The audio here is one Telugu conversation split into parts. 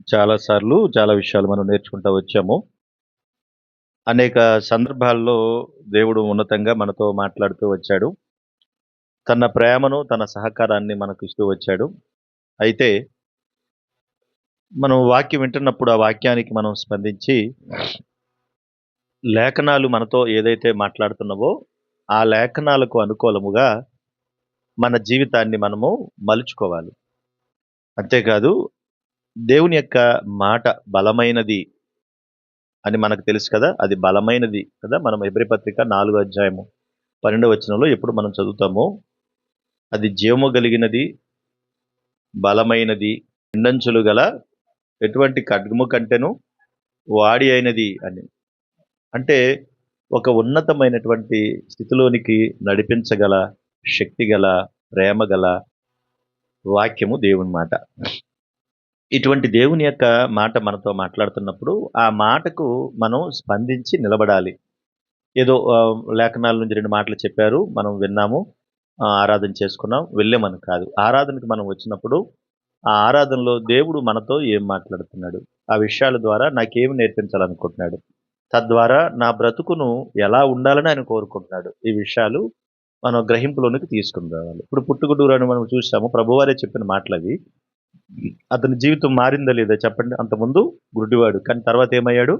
చాలా సార్లు చాలా విషయాలు మనం నేర్చుకుంటా వచ్చాము. అనేక సందర్భాల్లో దేవుడు ఉన్నతంగా మనతో మాట్లాడుతూ వచ్చాడు. తన ప్రేమను, తన సహకారాన్ని మనకు ఇస్తూ వచ్చాడు. అయితే మనం వాక్యం వింటున్నప్పుడు ఆ వాక్యానికి మనం స్పందించి లేఖనాలు మనతో ఏదైతే మాట్లాడుతున్నవో ఆ లేఖనాలకు అనుకూలముగా మన జీవితాన్ని మనము మలుచుకోవాలి. అంతేకాదు దేవుని యొక్క మాట బలమైనది అని మనకు తెలుసు కదా! అది బలమైనది కదా! మనం హెబ్రీ పత్రిక 4 అధ్యాయము 12వ వచనంలో ఎప్పుడు మనం చదువుతామో, అది జీవము కలిగినది, బలమైనది, రెండంచులు గల ఎటువంటి ఖడ్గము కంటెను వాడి అయినది అని. అంటే ఒక ఉన్నతమైనటువంటి స్థితిలోనికి నడిపించగల శక్తి గల, ప్రేమ గల వాక్యము దేవుని మాట. ఇటువంటి దేవుని యొక్క మాట మనతో మాట్లాడుతున్నప్పుడు, ఆ మాటకు మనం స్పందించి నిలబడాలి. ఏదో లేఖనాల నుంచి 2 మాటలు చెప్పారు. మనం విన్నాము. ఆరాధన చేసుకున్నాం. వెళ్ళామని కాదు. ఆరాధనకి మనం వచ్చినప్పుడు, ఆ ఆరాధనలో దేవుడు మనతో ఏం మాట్లాడుతున్నాడు? ఆ విషయాల ద్వారా నాకేమి నేర్పించాలనుకుంటున్నాడు? తద్వారా నా బ్రతుకును ఎలా ఉండాలని ఆయన కోరుకుంటున్నాడు? ఈ విషయాలు మనం గ్రహింపులోనికి తీసుకొని రావాలి. ఇప్పుడు పుట్టుగుడ్డూరని మనం చూసాము. ప్రభువారే చెప్పిన మాటలవి. అతని జీవితం మారిందా లేదా చెప్పండి? అంతకుముందు గుడ్డివాడు. కానీ తర్వాత ఏమయ్యాడు?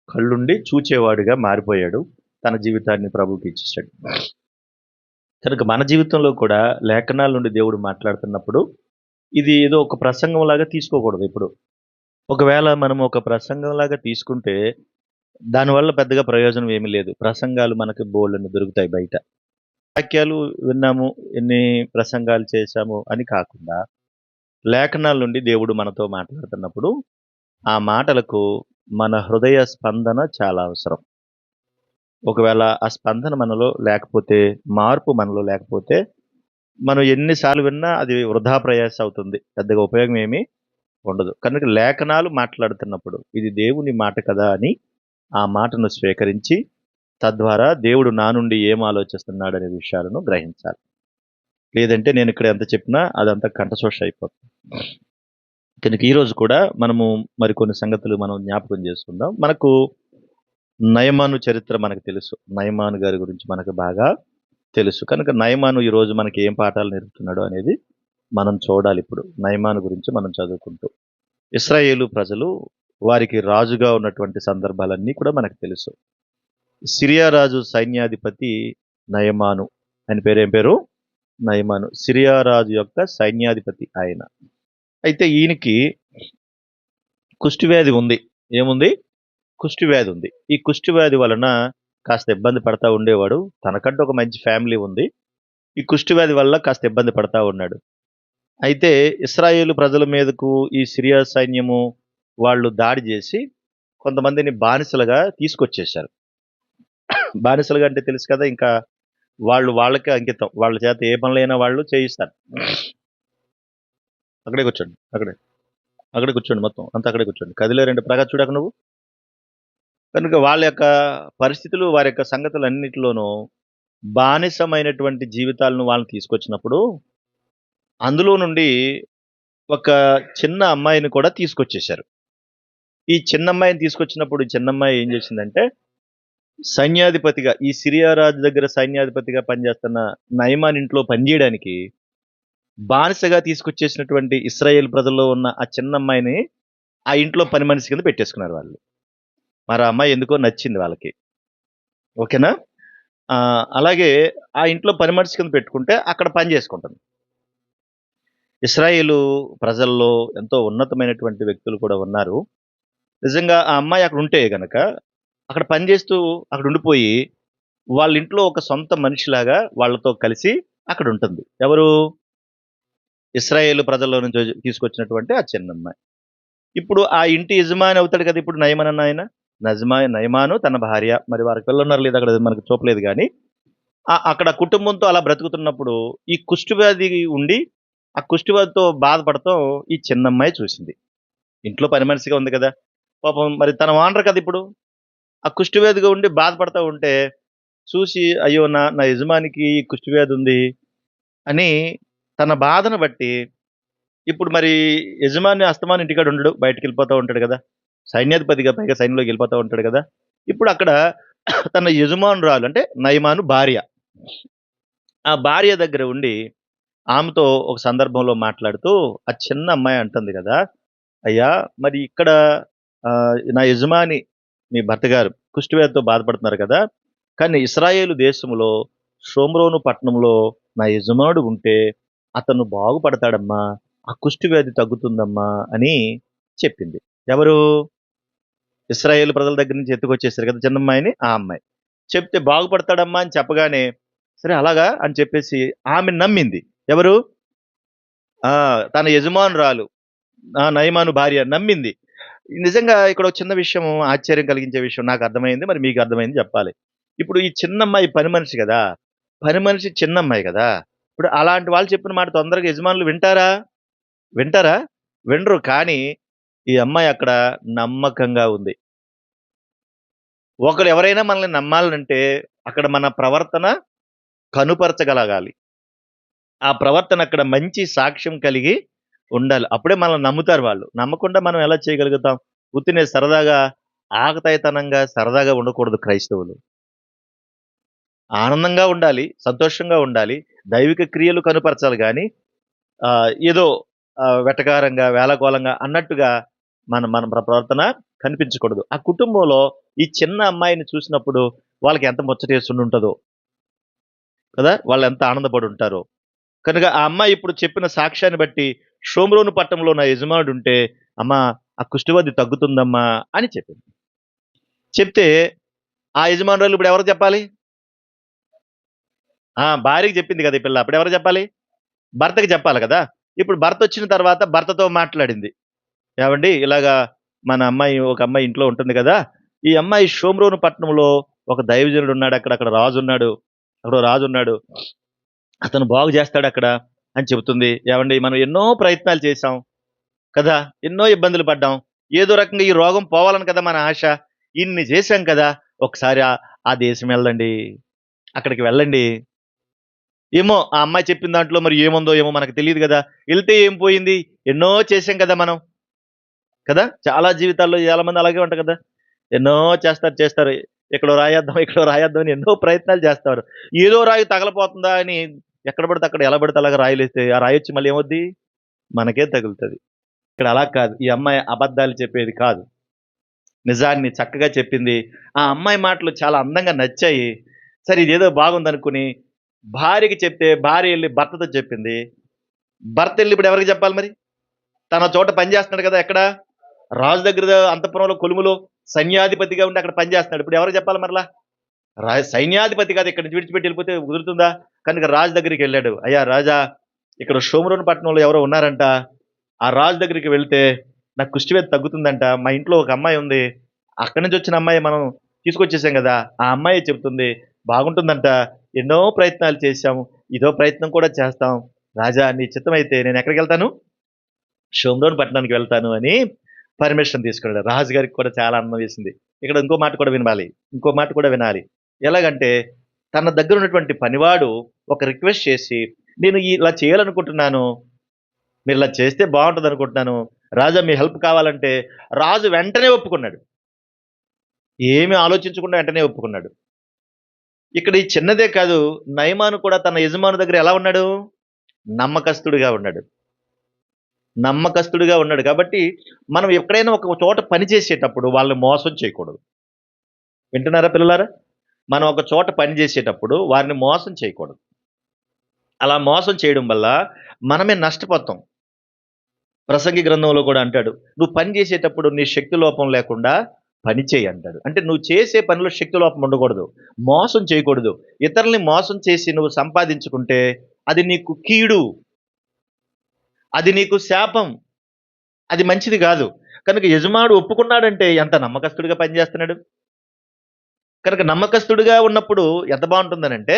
కళ్ళుండి చూచేవాడుగా మారిపోయాడు. తన జీవితాన్ని ప్రభువుకి ఇచ్చేసాడు. కనుక మన జీవితంలో కూడా లేఖనాల నుండి దేవుడు మాట్లాడుతున్నప్పుడు ఇది ఏదో ఒక ప్రసంగంలాగా తీసుకోకూడదు ఎప్పుడు. ఒకవేళ మనం ఒక ప్రసంగంలాగా తీసుకుంటే దానివల్ల పెద్దగా ప్రయోజనం ఏమీ లేదు. ప్రసంగాలు మనకు బోలెడన్ని దొరుకుతాయి బయట. వాక్యాలు విన్నాము, ఎన్ని ప్రసంగాలు చేశాము అని కాకుండా లేఖనాల నుండి దేవుడు మనతో మాట్లాడుతున్నప్పుడు ఆ మాటలకు మన హృదయ స్పందన చాలా అవసరం. ఒకవేళ ఆ స్పందన మనలో లేకపోతే, మార్పు మనలో లేకపోతే, మనం ఎన్ని సార్లు విన్నా అది వృధా ప్రయాస అవుతుంది. పెద్దగా ఉపయోగం ఏమీ ఉండదు. కనుక లేఖనాలు మాట్లాడుతున్నప్పుడు ఇది దేవుని మాట కదా అని ఆ మాటను స్వీకరించి, తద్వారా దేవుడు నా నుండి ఏం ఆలోచిస్తున్నాడనే విషయాలను గ్రహించాలి. లేదంటే నేనిక్కడ ఎంత చెప్పినా అదంతా కంఠశోష అయిపోతుంది. కనుక ఈరోజు కూడా మనము మరికొన్ని సంగతులు మనం జ్ఞాపకం చేసుకుందాం. మనకు నయమాను చరిత్ర మనకు తెలుసు. నయమాను గారి గురించి మనకు బాగా తెలుసు. కనుక నయమాను ఈరోజు మనకి ఏం పాఠాలు నేర్పుతున్నాడో అనేది మనం చూడాలిప్పుడు. నయమాను గురించి మనం చదువుకుంటూ. ఇశ్రాయేలు ప్రజలు వారికి రాజుగా ఉన్నటువంటి సందర్భాలన్నీ కూడా మనకు తెలుసు. సిరియా రాజు సైన్యాధిపతి నయమాను. ఆయన పేరేం పేరు? నయమాను. సిరియా రాజు యొక్క సైన్యాధిపతి ఆయన. అయితే ఈయనకి కుష్ఠవ్యాధి ఉంది. ఏముంది? కుష్ఠవ్యాధి ఉంది. ఈ కుష్ఠవ్యాధి వలన కాస్త ఇబ్బంది పడతా ఉండేవాడు. తనకంటూ ఒక మంచి ఫ్యామిలీ ఉంది. ఈ కుష్ఠవ్యాధి వల్ల కాస్త ఇబ్బంది పడతా ఉన్నాడు. అయితే ఇశ్రాయేలు ప్రజల మీదకు ఈ సిరియా సైన్యము వాళ్ళు దాడి చేసి కొంతమందిని బానిసలుగా తీసుకొచ్చేశారు. బానిసలుగా అంటే తెలుసు కదా! ఇంకా వాళ్ళు వాళ్ళకే అంకితం. వాళ్ళ చేత ఏ పనులైనా వాళ్ళు చేయిస్తారు. అక్కడే కూర్చోండి. అక్కడే కూర్చోండి మొత్తం. అంతా అక్కడే కూర్చోండి. కదిలేరండి. ప్రకాష్ చూడక నువ్వు. కనుక వాళ్ళ యొక్క పరిస్థితులు, వారి యొక్క సంగతులన్నిటిలోనూ బానిసమైనటువంటి జీవితాలను వాళ్ళని తీసుకొచ్చినప్పుడు, అందులో నుండి ఒక చిన్న అమ్మాయిని కూడా తీసుకొచ్చేశారు. ఈ చిన్న అమ్మాయిని తీసుకొచ్చినప్పుడు, ఈ చిన్న అమ్మాయి ఏం చేసిందంటే, సైన్యాధిపతిగా ఈ సిరియా రాజు దగ్గర సైన్యాధిపతిగా పనిచేస్తున్న నయమాన్ ఇంట్లో పనిచేయడానికి బానిసగా తీసుకొచ్చేసినటువంటి ఇశ్రాయేల్ ప్రజల్లో ఉన్న ఆ చిన్న అమ్మాయిని ఆ ఇంట్లో పని మనిషి కింద పెట్టేసుకున్నారు వాళ్ళు. మరి ఆ అమ్మాయి ఎందుకో నచ్చింది వాళ్ళకి. ఓకేనా? అలాగే ఆ ఇంట్లో పని మనిషి కింద పెట్టుకుంటే అక్కడ పని చేసుకుంటుంది. ఇశ్రాయేలు ప్రజల్లో ఎంతో ఉన్నతమైనటువంటి వ్యక్తులు కూడా ఉన్నారు. నిజంగా ఆ అమ్మాయి అక్కడ ఉంటే గనక అక్కడ పనిచేస్తూ అక్కడ ఉండిపోయి వాళ్ళ ఇంట్లో ఒక సొంత మనిషిలాగా వాళ్ళతో కలిసి అక్కడ ఉంటుంది. ఎవరు? ఇశ్రాయేలు ప్రజల్లో నుంచి తీసుకొచ్చినటువంటి ఆ చిన్నమ్మాయి. ఇప్పుడు ఆ ఇంటి యజమాని అవుతాడు కదా! ఇప్పుడు నయమాన్ అన్న ఆయన. నయమాను తన భార్య మరి వారికి పిల్లలున్నారో లేదో అక్కడ మనకు చూపలేదు గానీ అక్కడ కుటుంబంతో అలా బ్రతుకుతున్నప్పుడు ఈ కుష్ఠవ్యాధి ఉండి ఆ కుష్ఠవ్యాధితో బాధపడటం ఈ చిన్నమ్మాయి చూసింది. ఇంట్లో పని మనిషిగా ఉంది కదా! పాపం మరి తన ఓనర్ కదా ఇప్పుడు. ఆ కుష్ఠవ్యాధిగా ఉండి బాధపడతా ఉంటే చూసి అయ్యో! నా నా యజమానికి ఈ కుష్ఠవ్యాధి ఉంది అని తన బాధను బట్టి ఇప్పుడు మరి యజమాని అస్తమానం ఇంటికాడ ఉండడు. బయటికెళ్ళిపోతా ఉంటాడు గదా! సైన్యాధిపతిగా పైగా సైన్యంలోకి వెళ్ళిపోతా ఉంటాడు గదా! ఇప్పుడు అక్కడ తన యజమానురాలు అంటే నయమాను భార్య. ఆ భార్య దగ్గర ఉండి ఆమెతో ఒక సందర్భంలో మాట్లాడుతూ ఆ చిన్న అమ్మాయి అంటుంది గదా! "అయ్యా మరి ఇక్కడ నా యజమాని మీ భర్త గారు కుష్ఠవ్యాధితో బాధపడుతున్నారు కదా! కానీ ఇశ్రాయేలు దేశంలో షోమ్రోను పట్టణంలో నా యజమానుడు ఉంటే అతను బాగుపడతాడమ్మా. ఆ కుష్ఠవ్యాధి తగ్గుతుందమ్మా" అని చెప్పింది. ఎవరు? ఇశ్రాయేలు ప్రజల దగ్గర నుంచి ఎత్తుకొచ్చేసారు కదా చిన్నమ్మాయిని, ఆ అమ్మాయి. చెప్తే బాగుపడతాడమ్మా అని చెప్పగానే, సరే అలాగా అని చెప్పేసి ఆమె నమ్మింది. ఎవరు? ఆ! తన యజమానురాలు. నయమాను భార్య నమ్మింది. నిజంగా ఇక్కడ ఒక చిన్న విషయం ఆశ్చర్యం కలిగించే విషయం నాకు అర్థమైంది. మరి మీకు అర్థమైంది చెప్పాలి. ఇప్పుడు ఈ చిన్నమ్మాయి పని మనిషి గదా! పని మనిషి చిన్నమ్మాయి గదా! ఇప్పుడు అలాంటి వాళ్ళు చెప్పిన మాట తొందరగా యజమానులు వింటారా? వింటారా? వినరు. కానీ ఈ అమ్మాయి అక్కడ నమ్మకంగా ఉంది. ఒకరు ఎవరైనా మనల్ని నమ్మాలనంటే అక్కడ మన ప్రవర్తన కనుపరచగలగాలి. ఆ ప్రవర్తన అక్కడ మంచి సాక్ష్యం కలిగి ఉండాలి. అప్పుడే మనల్ని నమ్ముతారు వాళ్ళు. నమ్మకుండా మనం ఎలా చేయగలుగుతాం? ఉత్తినే సరదాగా, ఆకతాయితనంగా, సరదాగా ఉండకూడదు క్రైస్తవులు. ఆనందంగా ఉండాలి, సంతోషంగా ఉండాలి, దైవిక క్రియలు కనుపరచాలి గానీ, ఏదో వెటకారంగా, వేళాకోళంగా అన్నట్టుగా మన మన ప్రవర్తన కనిపించకూడదు. ఆ కుటుంబంలో ఈ చిన్న అమ్మాయిని చూసినప్పుడు వాళ్ళకి ఎంత ముచ్చటేసుండుంటదో కదా! వాళ్ళెంత ఆనందపడుంటారో. కనుక ఆ అమ్మాయి ఇప్పుడు చెప్పిన సాక్ష్యాన్ని బట్టి షోమ్రోను పట్టణంలో నా యజమానుడుంటే, అమ్మా ఆ కుష్ఠవ్యాధి తగ్గుతుందమ్మా అని చెప్పింది. చెప్తే ఆ యజమానురాలు ఇప్పుడు ఎవరికి చెప్పాలి? భార్యకి చెప్పింది కదా! ఈ పిల్ల. అప్పుడెవరికి చెప్పాలి? భర్తకి చెప్పాలి కదా! ఇప్పుడు భర్తొచ్చిన తర్వాత భర్తతో మాట్లాడింది. ఏవండీ ఇలాగా మన అమ్మాయి ఒక అమ్మాయి ఇంట్లో ఉంటుంది గదా! ఈ అమ్మాయి షోమ్రోను పట్టణంలో ఒక దైవజనుడున్నాడు. అక్కడ రాజున్నాడు. అక్కడో రాజున్నాడు. అతను బాగు జేస్తాడక్కడ అని చెబుతుంది. ఏవండీ మనం ఎన్నో ప్రయత్నాలు చేశాం కదా! ఎన్నో ఇబ్బందులు పడ్డాం. ఏదో రకంగా ఈ రోగం పోవాలని కదా మన ఆశ. ఇన్ని చేశాం కదా! ఒకసారి ఆ దేశం ఎళ్ళండి. అక్కడికి వెళ్ళండి. ఏమో ఆ అమ్మాయి చెప్పిన దాంట్లో మరి ఏముందో ఏమో మనకు తెలీదు గదా! ఎళ్తే ఏం పోయింది? ఎన్నో చేశాం కదా మనం. కదా! చాలా జీవితాల్లో చాలా మంది అలాగే ఉంటారు కదా! ఎన్నో చేస్తారు. ఇక్కడో రాయేద్దాం, ఇక్కడో రాయేద్దాం అని ఎన్నో ప్రయత్నాలు చేస్తారు. ఏదో రాయి తగలపోతుందా అని ఎక్కడ పడితే అక్కడ ఎలా పడితే అలాగా రాయిలేస్తే, ఆ రాయొచ్చి మళ్ళీ ఏమవుద్ది? మనకే తగులుతది. ఇక్కడ అలా కాదు. ఈ అమ్మాయి అబద్ధాలు చెప్పేది కాదు. నిజాన్ని చక్కగా చెప్పింది. ఆ అమ్మాయి మాటలు చాలా అందంగా నచ్చాయి. సరే ఇదేదో బాగుందనుకుని భార్యకి చెప్తే భార్య ఎళ్లి భర్తతో చెప్పింది. భర్త ఎళ్లి ఇప్పుడు ఎవరికి చెప్పాలి మరి? తన చోట పని చేస్తున్నాడు కదా! ఎక్కడ? రాజు దగ్గర అంతఃపురంలో కొలుములో సైన్యాధిపతిగా ఉండి అక్కడ పని చేస్తున్నాడు. ఇప్పుడు ఎవరికి చెప్పాలి మరలా? సైన్యాధిపతి కాదు ఇక్కడి నుంచి విడిచిపెట్టి వెళ్ళిపోతే కుదురుతుందా? కనుక రాజు దగ్గరికెళ్ళాడు. అయ్యా రాజా! ఇక్కడ షోమ్రోను పట్టణంలో ఎవరో ఉన్నారంట. ఆ రాజు దగ్గరికి వెళ్తే నాకు కుష్ఠవ్యాధి తగ్గుతుందంట. మా ఇంట్లో ఒక అమ్మాయి ఉంది. అక్కడి నుంచి వచ్చిన అమ్మాయి మనం తీసుకొచ్చేసాం గదా! ఆ అమ్మాయే చెప్తుంది. బాగుంటుందంట. ఎన్నో ప్రయత్నాలు చేశాము. ఇదో ప్రయత్నం కూడా చేస్తాం. రాజా నీ చిత్తమైతే నేనెక్కడికెళ్తాను? షోమ్రోన్ పట్టణానికి వెళ్తాను అని పర్మిషన్ తీసుకున్నాడు. రాజుగారికి కూడా చాలా ఆనందం వేసింది. ఇక్కడ ఇంకో మాట కూడా వినాలి. ఇంకో మాట కూడా వినాలి. ఎలాగంటే తన దగ్గర ఉన్నటువంటి పనివాడు ఒక రిక్వెస్ట్ చేసి, "నేను ఇలా చేయాలనుకుంటున్నాను. మీరిలా చేస్తే బావుంటదనుకుంటున్నాను. రాజా మీ హెల్ప్ కావాలంటే" రాజు వెంటనే ఒప్పుకున్నాడు. ఏమి ఆలోచించకుండా వెంటనే ఒప్పుకున్నాడు. ఇక్కడ ఈ చిన్నదే కాదు, నయమాను కూడా తన యజమాని దగ్గర ఎలా ఉన్నాడు? నమ్మకస్తుడుగా ఉన్నాడు. నమ్మకస్తుడిగా ఉన్నాడు. కాబట్టి మనం ఎక్కడైనా ఒక చోట పని చేసేటప్పుడు వాళ్ళని మోసం చేయకూడదు. వింటున్నారా పిల్లలారా? మనం ఒక చోట పని చేసేటప్పుడు వారిని మోసం చేయకూడదు. అలా మోసం చేయడం వల్ల మనమే నష్టపోతాం. ప్రసంగి గ్రంథంలో కూడా అంటాడు. "నువ్వు పని చేసేటప్పుడు నీ శక్తి లోపం లేకుండా పని చెయ్యి" అంటాడు. అంటే నువ్వు చేసే పనిలో శక్తి లోపం ఉండకూడదు. మోసం చేయకూడదు. ఇతరుల్ని మోసం చేసి నువ్వు సంపాదించుకుంటే అది నీకు కీడు. అది నీకు శాపం. అది మంచిది గాదు. కనుక యజమానుడు ఒప్పుకున్నాడంటే ఎంత నమ్మకస్తుడిగా పనిజేస్తున్నాడు. కనుక నమ్మకస్తుడిగా ఉన్నప్పుడు ఎంత బావుంటుందనంటే,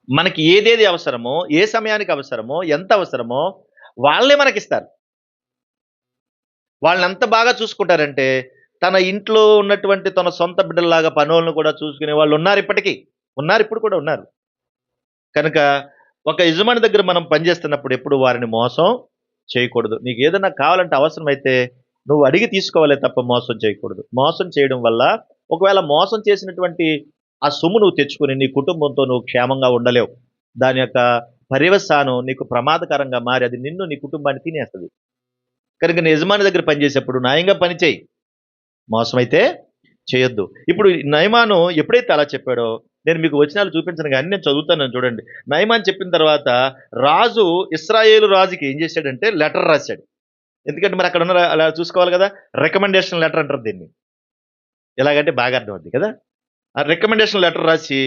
మనకి ఏదేది అవసరమో, ఏ సమయానికి అవసరమో, ఎంత అవసరమో వాళ్ళే మనకిస్తారు. వాళ్ళనెంత బాగా చూసుకుంటారంటే, తన ఇంట్లో ఉన్నటువంటి తన సొంత బిడ్డల్లాగా పనోళ్ళని కూడా చూసుకునే వాళ్ళున్నారు ఇప్పటికి. ఉన్నారు ఇప్పుడు కూడా ఉన్నారు. కనుక ఒక యజమాని దగ్గర మనం పనిజేస్తున్నప్పుడు ఎప్పుడు వారిని మోసం చేయకూడదు. నీకు ఏదైనా కావాలంటే అవసరమైతే నువ్వు అడిగి తీసుకోవాలే తప్ప మోసం చేయకూడదు. మోసం చేయడం వల్ల ఒకవేళ మోసం చేసినటువంటి ఆ సొమ్ము నువ్వు తెచ్చుకొని నీ కుటుంబంతో నువ్వు క్షేమంగా ఉండలేవు. దాని యొక్క పర్యవసానం నీకు ప్రమాదకరంగా మారి అది నిన్ను, నీ కుటుంబాన్ని తినేస్తది. కనుక నీ యజమాని దగ్గర పనిచేసేప్పుడు న్యాయంగా పని చేయి. మోసమైతే చేయొద్దు. ఇప్పుడు నయమాను ఎప్పుడైతే అలా చెప్పాడో, నేను మీకు వచనాలు చూపించను గాని నేను చదువుతాను చూడండి. నయమాన్ చెప్పిన తర్వాత రాజు ఇశ్రాయేలు రాజుకి ఏం చేశాడంటే లెటర్ రాశాడు. ఎందుకంటే మరి అక్కడ ఉన్న అలా చూసుకోవాలి కదా! రికమెండేషన్ లెటర్ అంటారు దీన్ని. ఎలాగంటే బాగా అర్థమవుద్ది కదా! ఆ రికమెండేషన్ లెటర్ రాసి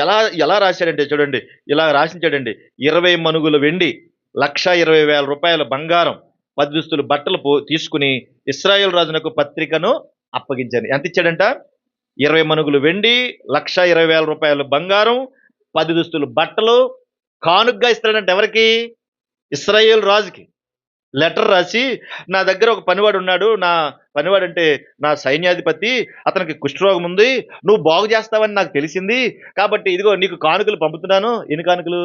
ఎలా ఎలా రాశాడంటే చూడండి, ఇలా రాసించాడండి. 20 మణుగుల వెండి, 1,20,000 బంగారం, 10 దుస్తులు బట్టలు తీసుకుని ఇశ్రాయేలు రాజునకు పత్రికను అప్పగించాను. ఎంత ఇచ్చాడంట? 20 మణుగులు వెండి, 1,20,000 బంగారం, 10 దుస్తులు బట్టలు కానుగ్గా ఇస్తాడంటే ఎవరికి? ఇశ్రాయేలు రాజుకి. లెటర్ రాసి, నా దగ్గర ఒక పనివాడు ఉన్నాడు, నా పనివాడు అంటే నా సైన్యాధిపతి, అతనికి కుష్ఠరోగం ఉంది, నువ్వు బాగు చేస్తావని నాకు తెలిసింది, కాబట్టి ఇదిగో నీకు కానుకలు పంపుతున్నాను. ఎన్ని కానుకలు?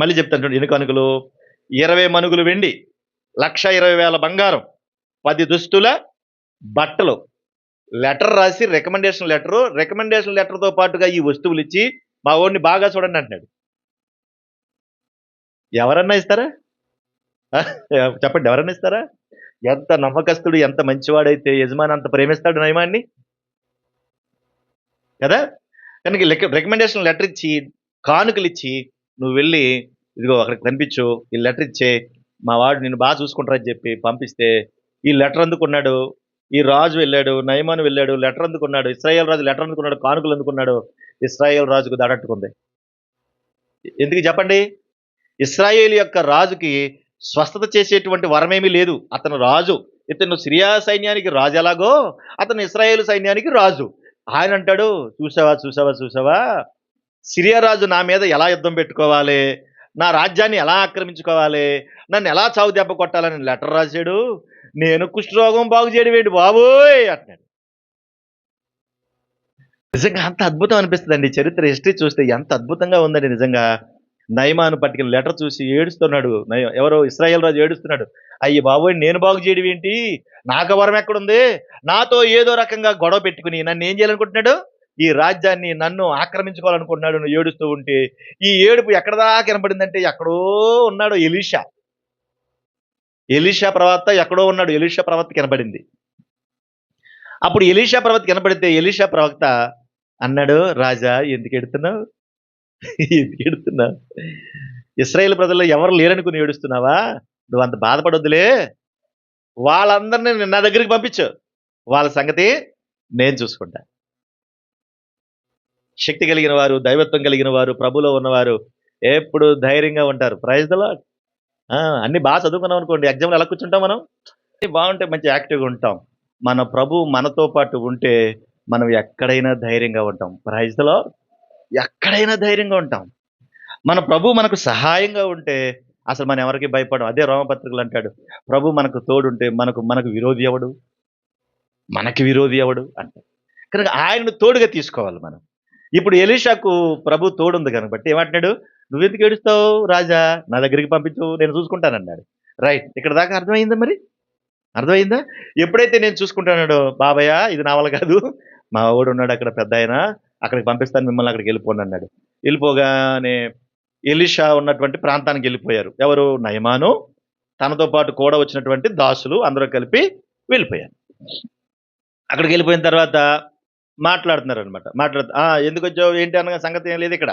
మళ్ళీ చెప్తాను చూడండి, ఎన్ని కానుకలు? 20 మణుగులు వెండి, 1,20,000 బంగారం, 10 దుస్తుల బట్టలు. లెటర్ రాసి రికమెండేషన్ లెటర్తో పాటుగా ఈ వస్తువులు ఇచ్చి మా వాడిని బాగా చూడండి అంటున్నాడు. ఎవరన్నా ఇస్తారా? చెప్పండి, ఎవరన్నా ఇస్తారా? ఎంత నమ్మకస్తుడు, ఎంత మంచివాడైతే యజమాని అంత ప్రేమిస్తాడు నయమాన్ని కదా. కనుక రికమెండేషన్ లెటర్ ఇచ్చి, కానుకలు ఇచ్చి, నువ్వు వెళ్ళి ఇదిగో అక్కడికి కనిపించు, ఈ లెటర్ ఇచ్చే, మా వాడు నిన్ను బాగా చూసుకుంటారని చెప్పి పంపిస్తే, ఈ లెటర్ అందుకున్నాడు. ఈ రాజు వెళ్ళాడు, నయమాను వెళ్ళాడు, లెటర్ అందుకున్నాడు. ఇశ్రాయేల్ రాజు లెటర్ అందుకున్నాడు, కానుకలు అందుకున్నాడు. ఇశ్రాయేల్ రాజుకు దడట్టుకుంది. ఎందుకు చెప్పండి? ఇశ్రాయేల్ యొక్క రాజుకి స్వస్థత చేసేటువంటి వరమేమీ లేదు. అతను రాజు. ఇతను సిరియా సైన్యానికి రాజు ఎలాగో అతను ఇశ్రాయేలు సైన్యానికి రాజు. ఆయన అంటాడు, చూసావా చూసావా చూసావా, సిరియా రాజు నా మీద ఎలా యుద్ధం పెట్టుకోవాలి, నా రాజ్యాన్ని ఎలా ఆక్రమించుకోవాలి, నన్ను ఎలా చావు దెబ్బ కొట్టాలని లెటర్ రాశాడు. నేను కుష్ఠరోగం బాగు చేయడం ఏంటి బాబోయ్ అంటున్నాడు. నిజంగా అంత అద్భుతం అనిపిస్తుందండి. చరిత్ర హిస్టరీ చూస్తే ఎంత అద్భుతంగా ఉందండి నిజంగా. నయమాను పట్టుకుని లెటర్ చూసి ఏడుస్తున్నాడు. ఎవరో ఇశ్రాయేల్ రాజు ఏడుస్తున్నాడు. అయ్యి బాబోయ్, నేను బాగు చేయడం ఏంటి, నాకు వరం ఎక్కడుంది, నాతో ఏదో రకంగా గొడవ పెట్టుకుని నన్ను ఏం చేయాలనుకుంటున్నాడు, ఈ రాజ్యాన్ని నన్ను ఆక్రమించుకోవాలనుకుంటున్నాడు. నువ్వు ఏడుస్తూ ఉంటే ఈ ఏడుపు ఎక్కడ దాకా కనపడిందంటే, ఎక్కడో ఉన్నాడు ఎలీషా ప్రవక్త ఎక్కడో ఉన్నాడు. ఎలీషా ప్రవక్త కనపడింది. అప్పుడు ఎలీషా ప్రవక్త కనపడితే ఎలీషా ప్రవక్త అన్నాడు, రాజా ఎందుకు ఎడుతున్నావు, ఎందుకు ఎడుతున్నావు, ఇశ్రాయేల్ ప్రజల్లో ఎవరు లేరనుకుని ఏడుస్తున్నావా, నువ్వు అంత బాధపడొద్దులే, వాళ్ళందరినీ నా దగ్గరికి పంపించు, వాళ్ళ సంగతి నేను చూసుకుంటా. శక్తి కలిగిన వారు, దైవత్వం కలిగిన వారు, ప్రభులో ఉన్నవారు ఎప్పుడు ధైర్యంగా ఉంటారు. Praise the lord. అన్ని బాగా చదువుకున్నాం అనుకోండి, ఎగ్జామ్లో ఎలా కూర్చుంటాం మనం, బాగుంటే మంచి యాక్టివ్గా ఉంటాం. మన ప్రభు మనతో పాటు ఉంటే మనం ఎక్కడైనా ధైర్యంగా ఉంటాం. Praise the lord. ఎక్కడైనా ధైర్యంగా ఉంటాం. మన ప్రభు మనకు సహాయంగా ఉంటే అసలు మనం ఎవరికి భయపడం. అదే రోమపత్రికలు అంటాడు, ప్రభు మనకు తోడుంటే మనకు విరోధి ఎవడు, మనకి విరోధి ఎవడు అంటాడు. కనుక ఆయనను తోడుగా తీసుకోవాలి మనం. ఇప్పుడు ఎలీషాకు ప్రభు తోడుంది కనుక ఏమంటున్నాడు, నువ్వెందుకు ఏడుస్తావు రాజా, నా దగ్గరికి పంపించు, నేను చూసుకుంటానన్నాడు. రైట్, ఇక్కడ దాకా అర్థమైందా? మరి అర్థమైందా? ఎప్పుడైతే నేను చూసుకుంటానాడో, బాబయ్య ఇది నా వల్ల కాదు, మా వాడు ఉన్నాడు అక్కడ పెద్ద ఆయన, అక్కడికి పంపిస్తాను, మిమ్మల్ని అక్కడికి వెళ్ళిపోండి అన్నాడు. వెళ్ళిపోగానే ఎలీషా ఉన్నటువంటి ప్రాంతానికి వెళ్ళిపోయారు. ఎవరు? నయమాను, తనతో పాటు కూడా వచ్చినటువంటి దాసులు అందరూ కలిపి వెళ్ళిపోయారు. అక్కడికి వెళ్ళిపోయిన తర్వాత మాట్లాడుతున్నారు అనమాట. ఎందుకు వచ్చావు ఏంటి అన్న సంగతి ఏం లేదు ఇక్కడ,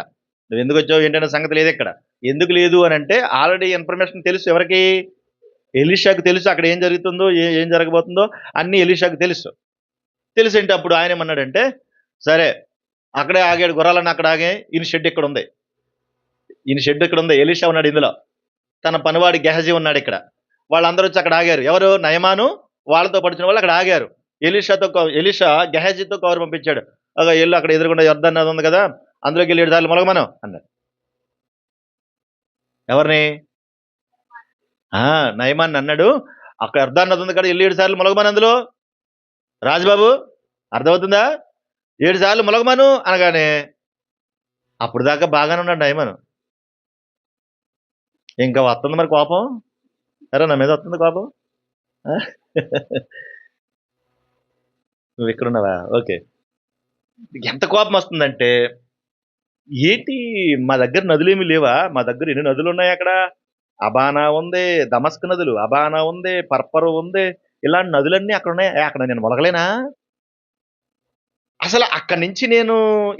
నువ్వు ఎందుకు వచ్చావు ఏంటన్న సంగతి లేదు ఇక్కడ. ఎందుకు లేదు అని అంటే ఆల్రెడీ ఇన్ఫర్మేషన్ తెలుసు. ఎవరికి? ఎలీషాకు తెలుసు అక్కడ ఏం జరుగుతుందో, ఏం జరగబోతుందో అన్నీ ఎలీషాకు తెలుసు. తెలిసేంటి అప్పుడు ఆయన ఏమన్నాడంటే, సరే అక్కడే ఆగాడు, గుర్రాలన్నీ అక్కడ ఆగే, ఈయన షెడ్ ఇక్కడ ఉంది, ఎలీషా ఉన్నాడు ఇందులో, తన పనివాడి గెహజీ ఉన్నాడు ఇక్కడ, వాళ్ళందరూ వచ్చి అక్కడ ఆగారు. ఎవరు? నయమాను వాళ్ళతో పడిచిన వాళ్ళు అక్కడ ఆగారు. ఎలీషా గెహజీతో కవర్ పంపించాడు. ఎల్లు అక్కడ ఎదురుకుండా యొర్దాన్ నది ఉంది కదా, అందులోకి వెళ్ళి 7 సార్లు మొలగమను అన్నాడు. ఎవరిని? నయమాన్ని అన్నాడు, అక్కడ యొర్దాన్ నది ఉంది కదా, వెళ్ళి 7 సార్లు మొలగమను అందులో. రాజుబాబు అర్థమవుతుందా? 7 సార్లు మొలగమను అనగానే అప్పుడు దాకా బాగానే ఉన్నాడు నయమాను. ఇంకా వస్తుంది మరి కోపం. అరే నా మీద వస్తుంది కోపం. ఆ? నువ్వు ఇక్కడ ఉన్నావా? ఓకే. ఎంత కోపం వస్తుందంటే, ఏంటి మా దగ్గర నదులేమి లేవా? మా దగ్గర ఎన్ని నదులు ఉన్నాయి అక్కడ? అబానా ఉంది, దమస్క్ నదులు, అబానా ఉంది, పర్పరు ఉంది. ఇలాంటి నదులన్నీ అక్కడ ఉన్నాయి. అక్కడ నేను మొలగలేనా? అసలు అక్కడి నుంచి నేను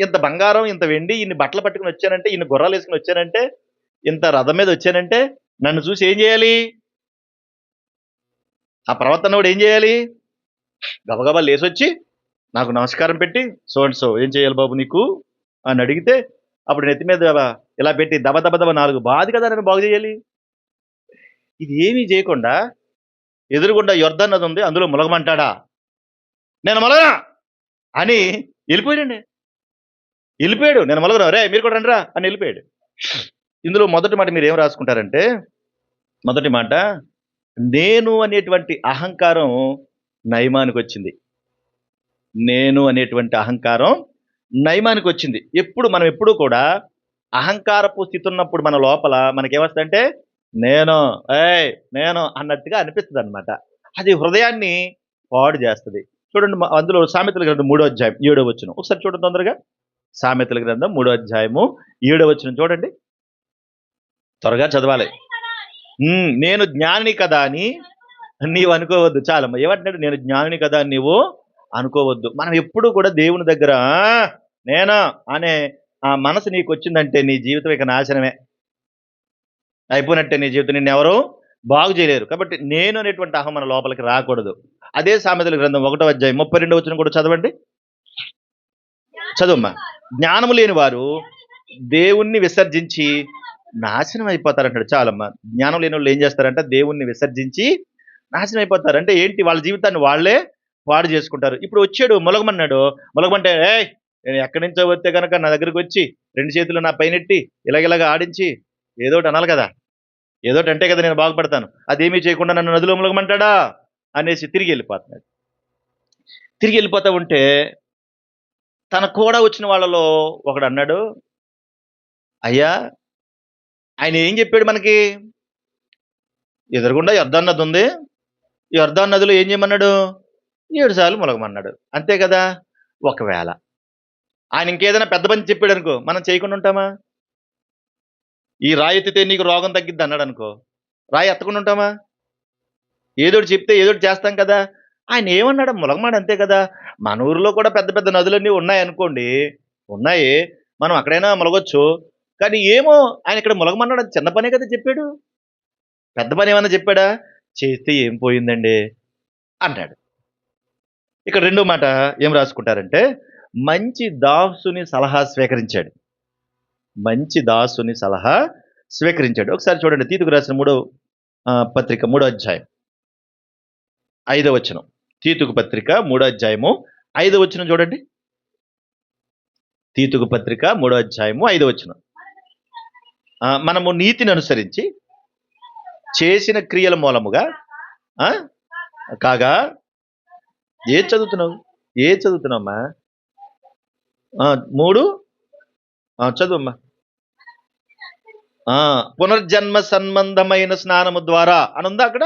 ఇంత బంగారం, ఇంత వెండి, ఇన్ని బట్టలు పట్టుకుని వచ్చానంటే, ఇన్ని గుర్రాలు వేసుకుని వచ్చానంటే, ఇంత రథం మీద వచ్చానంటే, నన్ను చూసి ఏం చేయాలి? ఆ ప్రవర్తనోడు ఏం చేయాలి? గబగబా లేసొచ్చి నాకు నమస్కారం పెట్టి, సో అండ్ సో ఏం చేయాలి బాబు నీకు అని అడిగితే, అప్పుడు నెత్తి మీద ఇలా పెట్టి దబ దబ దబ 4 బాది కదా నన్ను బాగు చేయాలి. ఇది ఏమీ చేయకుండా ఎదురుగుండా యొర్దాన్ నది ఉంది, అందులో ములగమంటాడా? నేను మొలగనా అని వెళ్ళిపోయాడండి. వెళ్ళిపోయాడు. నేను మొలగను, రే మీరు కూడా రండిరా అని వెళ్ళిపోయాడు. ఇందులో మొదటి మాట మీరు ఏం రాసుకుంటారంటే, మొదటి మాట, నేను అనేటువంటి అహంకారం నయమానికి వచ్చింది. నేను అనేటువంటి అహంకారం నయమానికి వచ్చింది. మనం ఎప్పుడు కూడా అహంకారపు స్థితి ఉన్నప్పుడు మన లోపల మనకేమొస్తుందంటే, నేను నేను అన్నట్టుగా అనిపిస్తుంది అనమాట. అది హృదయాన్ని పాడు చేస్తుంది. చూడండి, అందులో సామెతల గ్రంథం 3వ అధ్యాయం 7వ వచనం ఒకసారి చూడండి తొందరగా. సామెతల గ్రంథం 3వ అధ్యాయము 7వ వచనం చూడండి, త్వరగా చదవాలి. నేను జ్ఞాని కదా అని నీవు అనుకోవద్దు. చాలమ్మా, ఏమంటున్నాడు? నేను జ్ఞాని కదా అని నీవు అనుకోవద్దు. మనం ఎప్పుడు కూడా దేవుని దగ్గర నేనా అనే ఆ మనసు నీకు వచ్చిందంటే నీ జీవితం ఇక నాశనమే అయిపోయినట్టే. నీ జీవితం నిన్నెవరు బాగు చేయలేరు. కాబట్టి నేను అనేటువంటి అహం మన లోపలికి రాకూడదు. అదే సామెతల గ్రంథం 1వ అధ్యాయం 32వ వచనం కూడా చదవండి. చదువమ్మా. జ్ఞానము లేని వారు దేవుణ్ణి విసర్జించి నాశనం అయిపోతారంటాడు. చాలమ్మా, జ్ఞానం లేని వాళ్ళు ఏం చేస్తారంటే దేవుణ్ణి విసర్జించి నాశనం అయిపోతారు. అంటే ఏంటి? వాళ్ళ జీవితాన్ని వాళ్ళే పాడు చేసుకుంటారు. ఇప్పుడు వచ్చాడు మొలగమన్నాడు, మొలగమంటే నేను ఎక్కడి నుంచో వస్తే కనుక నా దగ్గరికి వచ్చి 2 చేతులు నా పైనెట్టి ఇలాగిలాగ ఆడించి ఏదోటి అనాలి కదా, ఏదోటి అంటే కదా నేను బాగుపడతాను. అదేమీ చేయకుండా నన్ను నదిలో మొలగమంటాడా అనేసి తిరిగి వెళ్ళిపోతున్నాడు. తిరిగి వెళ్ళిపోతా ఉంటే తన కూడా వచ్చిన వాళ్ళలో ఒకడు అన్నాడు, అయ్యా ఆయన ఏం చెప్పాడు మనకి? ఎదురుగుండా యొర్దాను నది ఉంది, ఈ యొర్దాను నదిలో ఏం చేయమన్నాడు? 7 సార్లు మొలగమన్నాడు. అంతే కదా. ఒకవేళ ఆయన ఇంకేదైనా పెద్ద పని చెప్పాడు అనుకో, మనం చేయకుండా ఉంటామా? ఈ రాయి ఎత్తితే నీకు రోగం తగ్గిద్ది అన్నాడు అనుకో, రాయి ఎత్తకుండా ఉంటామా? ఏదోటి చెప్తే ఏదోటి చేస్తాం కదా. ఆయన ఏమన్నాడు? మొలగమాడు, అంతే కదా. మన ఊరిలో కూడా పెద్ద పెద్ద నదులన్నీ ఉన్నాయనుకోండి, ఉన్నాయి, మనం అక్కడైనా మొలగొచ్చు. కానీ ఏమో ఆయన ఇక్కడ మొలగమన్నాడు, అది చిన్న పనే కదా చెప్పాడు. పెద్ద పని ఏమన్నా చెప్పాడా? చేస్తే ఏం పోయిందండి అన్నాడు. ఇక్కడ రెండో మాట ఏం రాసుకుంటారంటే, మంచి దాసుని సలహా స్వీకరించాడు. మంచి దాసుని సలహా స్వీకరించాడు. ఒకసారి చూడండి, తీతుకు రాసిన 3వ పత్రిక 3వ అధ్యాయం 5వ వచనం. తీతుకు పత్రిక 3వ అధ్యాయము 5వ వచనం చూడండి. తీతుకు పత్రిక 3వ అధ్యాయము 5వ వచనం. మనము నీతిని అనుసరించి చేసిన క్రియల మూలముగా కాగా ఏ చదువుతున్నావమ్మా? 3 చదువమ్మా. పునర్జన్మ సంబంధమైన స్నానము ద్వారా అని ఉందా అక్కడ?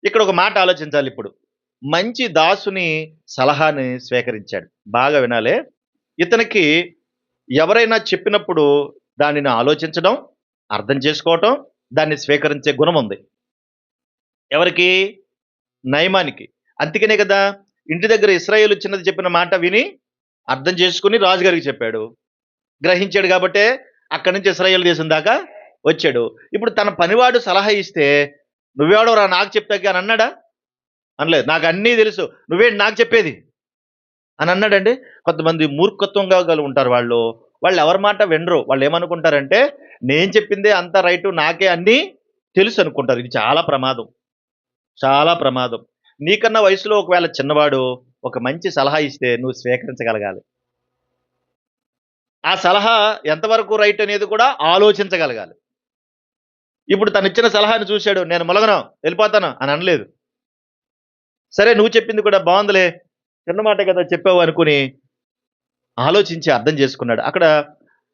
ఇక్కడ ఒక మాట ఆలోచించాలి. ఇప్పుడు మంచి దాసుని సలహాని స్వీకరించాడు. బాగా వినాలే. ఇతనికి ఎవరైనా చెప్పినప్పుడు దానిని ఆలోచించడం, అర్థం చేసుకోవటం, దాన్ని స్వీకరించే గుణం ఉంది. ఎవరికి? నయమానికి. అందుకనే కదా ఇంటి దగ్గర ఇశ్రాయేలు చిన్నది చెప్పిన మాట విని అర్థం చేసుకుని రాజుగారికి చెప్పాడు, గ్రహించాడు. కాబట్టే అక్కడి నుంచి ఇశ్రాయేలు దేశం దాకా వచ్చాడు. ఇప్పుడు తన పనివాడు సలహా ఇస్తే నువ్వెవడోరా నాకు చెప్తాకి అని అన్నాడా? అనలేదు. నాకు అన్నీ తెలుసు, నువ్వేంటి నాకు చెప్పేది అని అన్నాడండి. కొంతమంది మూర్ఖత్వంగా ఉంటారు. వాళ్ళు ఎవరి మాట వినరు. వాళ్ళు ఏమనుకుంటారంటే నేను చెప్పిందే అంతా రైటు, నాకే అన్నీ తెలుసు అనుకుంటారు. ఇది చాలా ప్రమాదం, చాలా ప్రమాదం. నీకన్నా వయసులో ఒకవేళ చిన్నవాడు ఒక మంచి సలహా ఇస్తే నువ్వు స్వీకరించగలగాలి. ఆ సలహా ఎంతవరకు రైట్ అనేది కూడా ఆలోచించగలగాలి. ఇప్పుడు తను ఇచ్చిన సలహాని చూశాడు, నేను మొలగను వెళ్ళిపోతాను అని అనలేదు. సరే నువ్వు చెప్పింది కూడా బాగుందిలే, చిన్నమాట కదా చెప్పావు అనుకుని ఆలోచించి అర్థం చేసుకున్నాడు. అక్కడ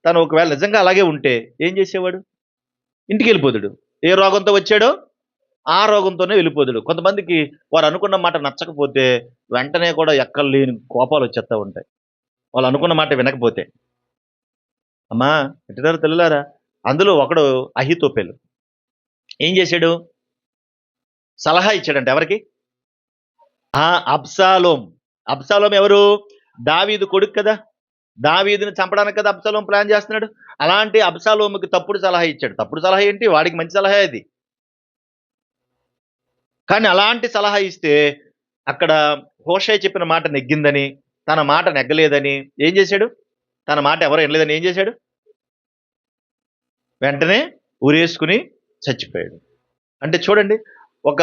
తను ఒకవేళ నిజంగా అలాగే ఉంటే ఏం చేసేవాడు? ఇంటికి వెళ్ళిపోతాడు. ఏ రోగంతో వచ్చాడో ఆ రోగంతోనే వెళ్ళిపోతాడు. కొంతమందికి వారు అనుకున్న మాట నచ్చకపోతే వెంటనే కూడా ఎక్కడలేని కోపాలు వచ్చేస్తా ఉంటాయి. వాళ్ళు అనుకున్న మాట వినకపోతే. అమ్మా ఎట్టున్నారో తెల్లారా? అందులో ఒకడు అహీతోపెలు. ఏం చేశాడు? సలహా ఇచ్చాడంట ఎవరికి? అబ్షాలోం. అబ్షాలోం ఎవరు? దావీదు కొడుకు కదా. దావీదుని చంపడానికి కదా అబ్షాలోం ప్లాన్ చేస్తున్నాడు. అలాంటి అబ్షాలోముకి తప్పుడు సలహా ఇచ్చాడు. తప్పుడు సలహా ఏంటి? వాడికి మంచి సలహా అది. కానీ అలాంటి సలహా ఇస్తే అక్కడ హూషై చెప్పిన మాట నెగ్గిందని, తన మాట నెగ్గలేదని ఏం చేశాడు? తన మాట ఎవరు వినలేదని ఏం చేశాడు? వెంటనే ఉరేసుకుని చచ్చిపోయాడు. అంటే చూడండి, ఒక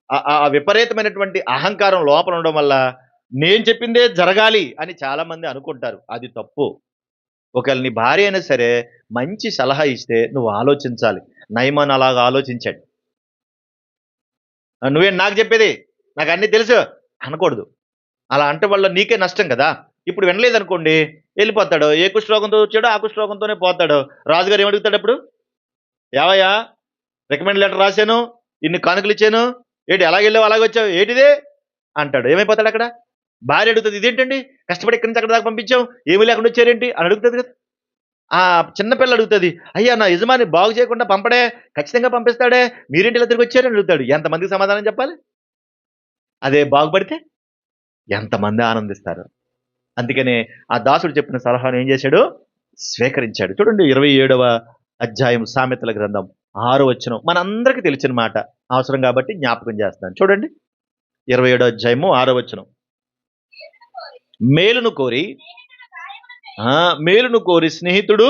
ఆ విపరీతమైనటువంటి అహంకారం లోపల ఉండడం వల్ల నేను చెప్పిందే జరగాలి అని చాలా మంది అనుకుంటారు. అది తప్పు. ఒకవేళ నీ భార్య అయినా సరే మంచి సలహా ఇస్తే నువ్వు ఆలోచించాలి. నయమాన్ అలాగా ఆలోచించాడు. నువ్వేం నాకు చెప్పేది, నాకు అన్నీ తెలుసు అనకూడదు. అలా అంటే వల్ల నీకే నష్టం కదా. ఇప్పుడు వినలేదనుకోండి, వెళ్ళిపోతాడు. ఏ కుష్ఠరోగంతో వచ్చాడో ఆ కుష్ఠరోగంతోనే పోతాడు. రాజుగారు ఏమడుగుతాడు అప్పుడు? ఏవయ్యా, రికమెండ్ లెటర్ రాశాను, ఇన్ని కానుకలు ఇచ్చాను, ఏంటి ఎలాగెళ్ళావు అలాగే వచ్చావు ఏంటిదే అంటాడు. ఏమైపోతాడు అక్కడ? భార్య అడుగుతుంది, ఇదేంటండి కష్టపడి ఇక్కడి నుంచి అక్కడ దాకా పంపించాం, ఏమీ లేకుండా వచ్చారేంటి అని అడుగుతుంది కదా. ఆ చిన్నపిల్ల అడుగుతుంది, అయ్యా నా యజమాని బాగు చేయకుండా పంపడే, ఖచ్చితంగా పంపిస్తాడే, మీరేంటి ఇలా తిరిగి వచ్చారని అడుగుతాడు. ఎంతమందికి సమాధానం చెప్పాలి? అదే బాగుపడితే ఎంతమంది ఆనందిస్తారు. అందుకనే ఆ దాసుడు చెప్పిన సలహాను ఏం చేశాడు? స్వీకరించాడు. చూడండి 27వ అధ్యాయం సామెతల గ్రంథం 6వ వచనం మనందరికీ తెలిసిన మాట, అవసరం కాబట్టి జ్ఞాపకం చేస్తాను. చూడండి 27వ అధ్యాయము 6వ వచనం. మేలును కోరి మేలును కోరి స్నేహితుడు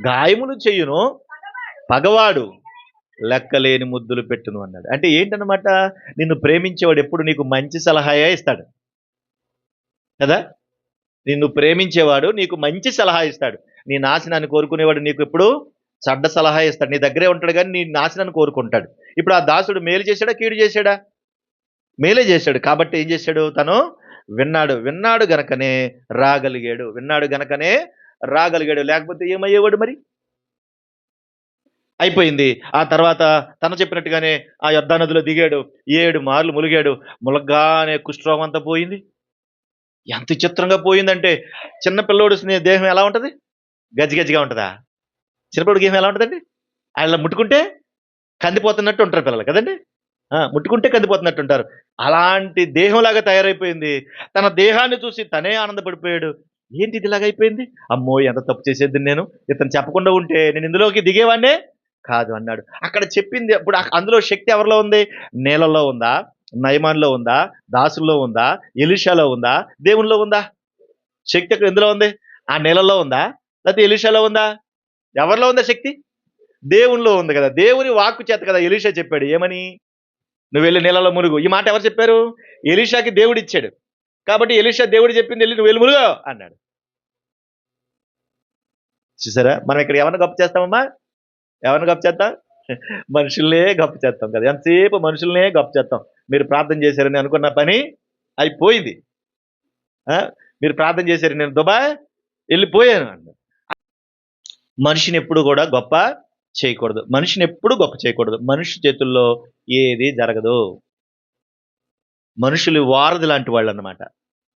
గాయములు చెయ్యును, పగవాడు లెక్కలేని ముద్దులు పెట్టును అన్నాడు. అంటే ఏంటన్నమాట? నిన్ను ప్రేమించేవాడు ఎప్పుడు నీకు మంచి సలహాయే ఇస్తాడు కదా. నిన్ను ప్రేమించేవాడు నీకు మంచి సలహా ఇస్తాడు. నీ నాశనాన్ని కోరుకునేవాడు నీకు ఎప్పుడు చెడ్డ సలహా ఇస్తాడు. నీ దగ్గరే ఉంటాడు కానీ నీ నాశనాన్ని కోరుకుంటాడు. ఇప్పుడు ఆ దాసుడు మేలు చేశాడా కీడు చేశాడా? మేలే చేశాడు. కాబట్టి ఏం చేశాడు? తను విన్నాడు. విన్నాడు గనకనే రాగలిగాడు. విన్నాడు గనకనే రాగలిగాడు. లేకపోతే ఏమయ్యేవాడు మరి? అయిపోయింది. ఆ తర్వాత తను చెప్పినట్టుగానే ఆ యొర్దాను నదిలో దిగాడు. 7 మార్లు ములిగాడు. ములగ్గానే కుష్ఠరోగం అంతా పోయింది. ఎంత చిత్రంగా పోయిందంటే, చిన్న పిల్లోడు దేహం ఎలా ఉంటది? గజిగజిగా ఉంటదా? చిన్నపిల్లోడి దేహం ఎలా ఉంటదండి? ఆయన ముట్టుకుంటే కందిపోతున్నట్టు ఉంటారు పిల్లలు కదండి. ముట్టుకుంటే కందిపోతున్నట్టు ఉంటారు. అలాంటి దేహంలాగా తయారైపోయింది. తన దేహాన్ని చూసి తనే ఆనందపడిపోయాడు. ఏంటి ఇది ఇలాగైపోయింది? అమ్మో ఎంత తప్పు చేసేద్దును నేను. ఇతను చెప్పకుండా ఉంటే నేను ఇందులోకి దిగేవాడినే కాదు అన్నాడు. అక్కడ చెప్పింది ఇప్పుడు అందులో శక్తి ఎవరిలో ఉంది? నీళ్ళలో ఉందా? నయమాన్‌లో ఉందా? దాసుల్లో ఉందా? ఎలీషాలో ఉందా? దేవునిలో ఉందా? శక్తి అక్కడ ఎందులో ఉంది? ఆ నీళ్ళలో ఉందా? లేకపోతే ఎలీషాలో ఉందా? ఎవరిలో ఉందా శక్తి? దేవునిలో ఉంది కదా. దేవుని వాక్కు చేత కదా ఎలీషా చెప్పాడు. ఏమని? నువ్వెళ్ళి నీళ్ళలో మునుగు. ఈ మాట ఎవరు చెప్పారు? ఎలీషాకి దేవుడిచ్చాడు. కాబట్టి ఎలీషా దేవుడు చెప్పింది వెళ్ళి నువ్వెళ్ళి మునుగు అన్నాడు. చూసారా? మనం ఇక్కడ ఎవరిని గొప్ప చేస్తామమ్మా? ఎవరిని గొప్ప చేస్తాం? మనుషుల్నే గొప్ప చేస్తాం కదా. ఎంతసేపు మనుషుల్నే గొప్ప చేస్తాం. మీరు ప్రార్థన చేశారని అనుకున్న పని అయిపోయింది. మీరు ప్రార్థన చేశారు, నేను దుబాయ్ వెళ్ళిపోయాను అన్న. మనిషిని ఎప్పుడు కూడా గొప్ప చేయకూడదు. మనిషిని ఎప్పుడు గొప్ప చేయకూడదు. మనిషి చేతుల్లో ఏది జరగదు. మనుషులు వారధి లాంటి వాళ్ళు అన్నమాట.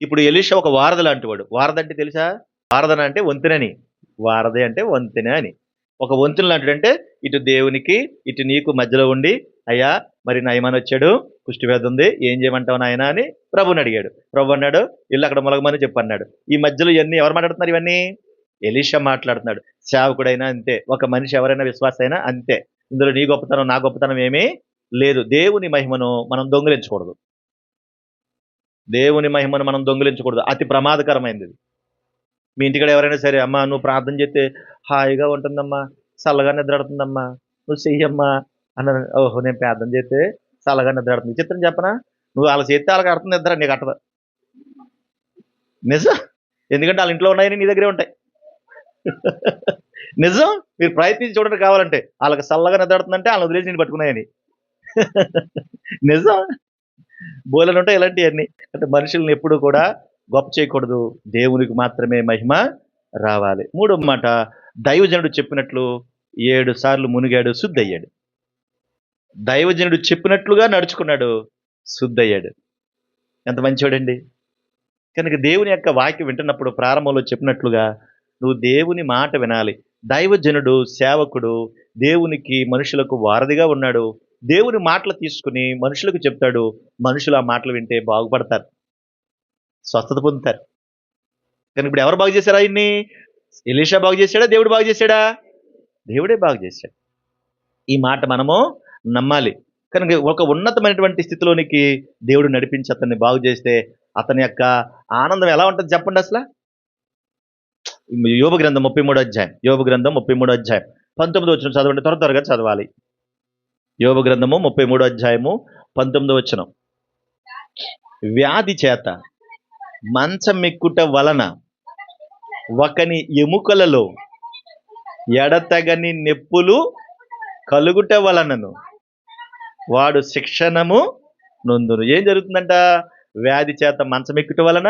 ఇప్పుడు ఎలీషా ఒక వారధి లాంటి వాడు. వారధి అంటే తెలుసా? వారధన అంటే వంతెనని, వారధి అంటే వంతెన అని. ఒక వంతెన లాంటిదంటే ఇటు దేవునికి ఇటు నీకు మధ్యలో ఉండి, అయ్యా మరి నయమాన్ వచ్చాడు, కుష్ఠవ్యాధి ఉంది, ఏం చేయమంటావు నాయన అని ప్రభుని అడిగాడు. ప్రభు అన్నాడు ఇల్లు అక్కడ మొలగమని చెప్పన్నాడు. ఈ మధ్యలో ఇవన్నీ ఎవరు మాట్లాడుతున్నారు? ఇవన్నీ ఎలీషా మాట్లాడుతున్నాడు. సేవకుడైనా అంతే, ఒక మనిషి ఎవరైనా విశ్వాస అయినా అంతే. ఇందులో నీ గొప్పతనం నా గొప్పతనం ఏమీ లేదు. దేవుని మహిమను మనం దొంగిలించకూడదు. దేవుని మహిమను మనం దొంగిలించకూడదు. అతి ప్రమాదకరమైనది. మీ ఇంటికాడ ఎవరైనా సరే, అమ్మా నువ్వు ప్రార్థన చేస్తే హాయిగా ఉంటుందమ్మా, చల్లగా నిద్రాడుతుందమ్మా, నువ్వు చెయ్యమ్మా అన్నారు. ఓహో నేను ప్రార్థన చేస్తే చల్లగా నిద్రాడుతుంది. చిత్రం చెప్పనా? నువ్వు వాళ్ళ చేస్తే వాళ్ళకి అర్థం నిద్ర, నీకు అట్టదు. నిజం. ఎందుకంటే వాళ్ళ ఇంట్లో ఉన్నాయని నీ దగ్గరే ఉంటాయి. నిజం. మీరు ప్రయత్నించి చూడండి కావాలంటే. వాళ్ళకి చల్లగా నిద్రాడుతుందంటే వాళ్ళని వదిలేసి నేను పట్టుకున్నాయని. నిజం. బోలెడు ఉంటాయి ఇలాంటివన్నీ. అంటే మనుషుల్ని ఎప్పుడు కూడా గొప్ప చేయకూడదు. దేవునికి మాత్రమే మహిమ రావాలి. మూడో మాట, దైవజనుడు చెప్పినట్లు 7 సార్లు మునిగాడు, శుద్ధయ్యాడు. దైవజనుడు చెప్పినట్లుగా నడుచుకున్నాడు, శుద్ధయ్యాడు. ఎంత మంచివాడండి. కనుక దేవుని యొక్క వాక్యం వింటున్నప్పుడు ప్రారంభంలో చెప్పినట్లుగా నువ్వు దేవుని మాట వినాలి. దైవజనుడు, సేవకుడు దేవునికి, మనుషులకు వారధిగా ఉన్నాడు. దేవుని మాటలు తీసుకుని మనుషులకు చెప్తాడు. మనుషులు ఆ మాటలు వింటే బాగుపడతారు, స్వస్థత పొందుతారు. కానీ ఇప్పుడు ఎవరు బాగు చేశారు ఆయన్ని? ఎలీషా బాగు చేశాడా? దేవుడు బాగు చేశాడా? దేవుడే బాగు చేశాడు. ఈ మాట మనము నమ్మాలి. కనుక ఒక ఉన్నతమైనటువంటి స్థితిలోనికి దేవుడు నడిపించి అతన్ని బాగు చేస్తే అతని యొక్క ఆనందం ఎలా ఉంటుంది చెప్పండి అసలు. యోబు గ్రంథం 33వ అధ్యాయం, యోబు గ్రంథం 33వ అధ్యాయం 19వ వచనం చదవండి, త్వరగా చదవాలి. యోబు గ్రంథము 33వ అధ్యాయము 19వ వచనం. వ్యాధి చేత మంచమెక్కుట వలన ఒకని ఎముకలలో ఎడతగని నెప్పులు కలుగుట వలనను వాడు శిక్షణము నొందును. ఏం జరుగుతుందంట? వ్యాధి చేత మంచమెక్కుట వలన,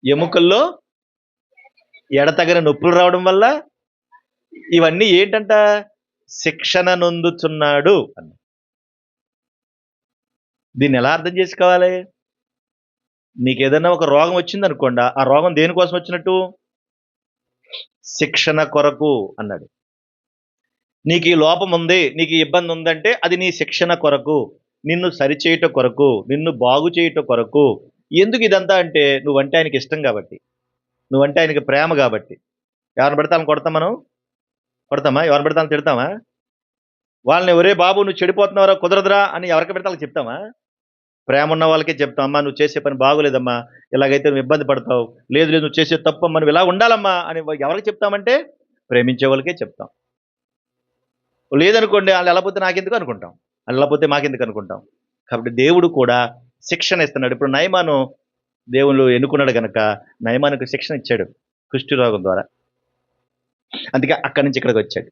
ఎముకల్లో ఎడతగని నొప్పులు రావడం వల్ల, ఇవన్నీ ఏంటంట? శిక్షణ నొందుతున్నాడు అని. దీన్ని ఎలా అర్థం చేసుకోవాలి? నీకు ఏదైనా ఒక రోగం వచ్చింది అనుకోండి, ఆ రోగం దేనికోసం వచ్చినట్టు? శిక్షణ కొరకు అన్నాడు. నీకు ఈ లోపం ఉంది, నీకు ఈ ఇబ్బంది ఉందంటే అది నీ శిక్షణ కొరకు, నిన్ను సరిచేయట కొరకు, నిన్ను బాగు చేయట కొరకు. ఎందుకు ఇదంతా అంటే నువ్వంటే ఆయనకి ఇష్టం కాబట్టి, నువ్వంటే ఆయనకి ప్రేమ కాబట్టి. ఎవరిని పెడతా కొడతాం మనం? కొడతామా? ఎవరిని పెడతా తిడతామా? వాళ్ళని ఒరే బాబు నువ్వు చెడిపోతున్నావురా, కుదరదురా అని ఎవరికి పెడతా చెప్తామా? ప్రేమ ఉన్న వాళ్ళకే చెప్తాం, అమ్మా నువ్వు చేసే పని బాగోలేదమ్మా, ఇలాగైతే నువ్వు ఇబ్బంది పడతావు, లేదు లేదు నువ్వు చేసే తప్పమ్మా, నువ్వు ఇలా ఉండాలమ్మా అని ఎవరికి చెప్తామంటే ప్రేమించే వాళ్ళకే చెప్తాం. లేదనుకోండి, వాళ్ళు ఎలా పోతే నాకెందుకు అనుకుంటాం, వాళ్ళు ఎలా పోతే మాకెందుకు అనుకుంటాం. కాబట్టి దేవుడు కూడా శిక్షణ ఇస్తున్నాడు. ఇప్పుడు నయమాను దేవుళ్ళు ఎన్నుకున్నాడు కనుక నయమానుకు శిక్షణ ఇచ్చాడు కుష్టి రోగం ద్వారా. అందుకే అక్కడి నుంచి ఇక్కడికి వచ్చాడు.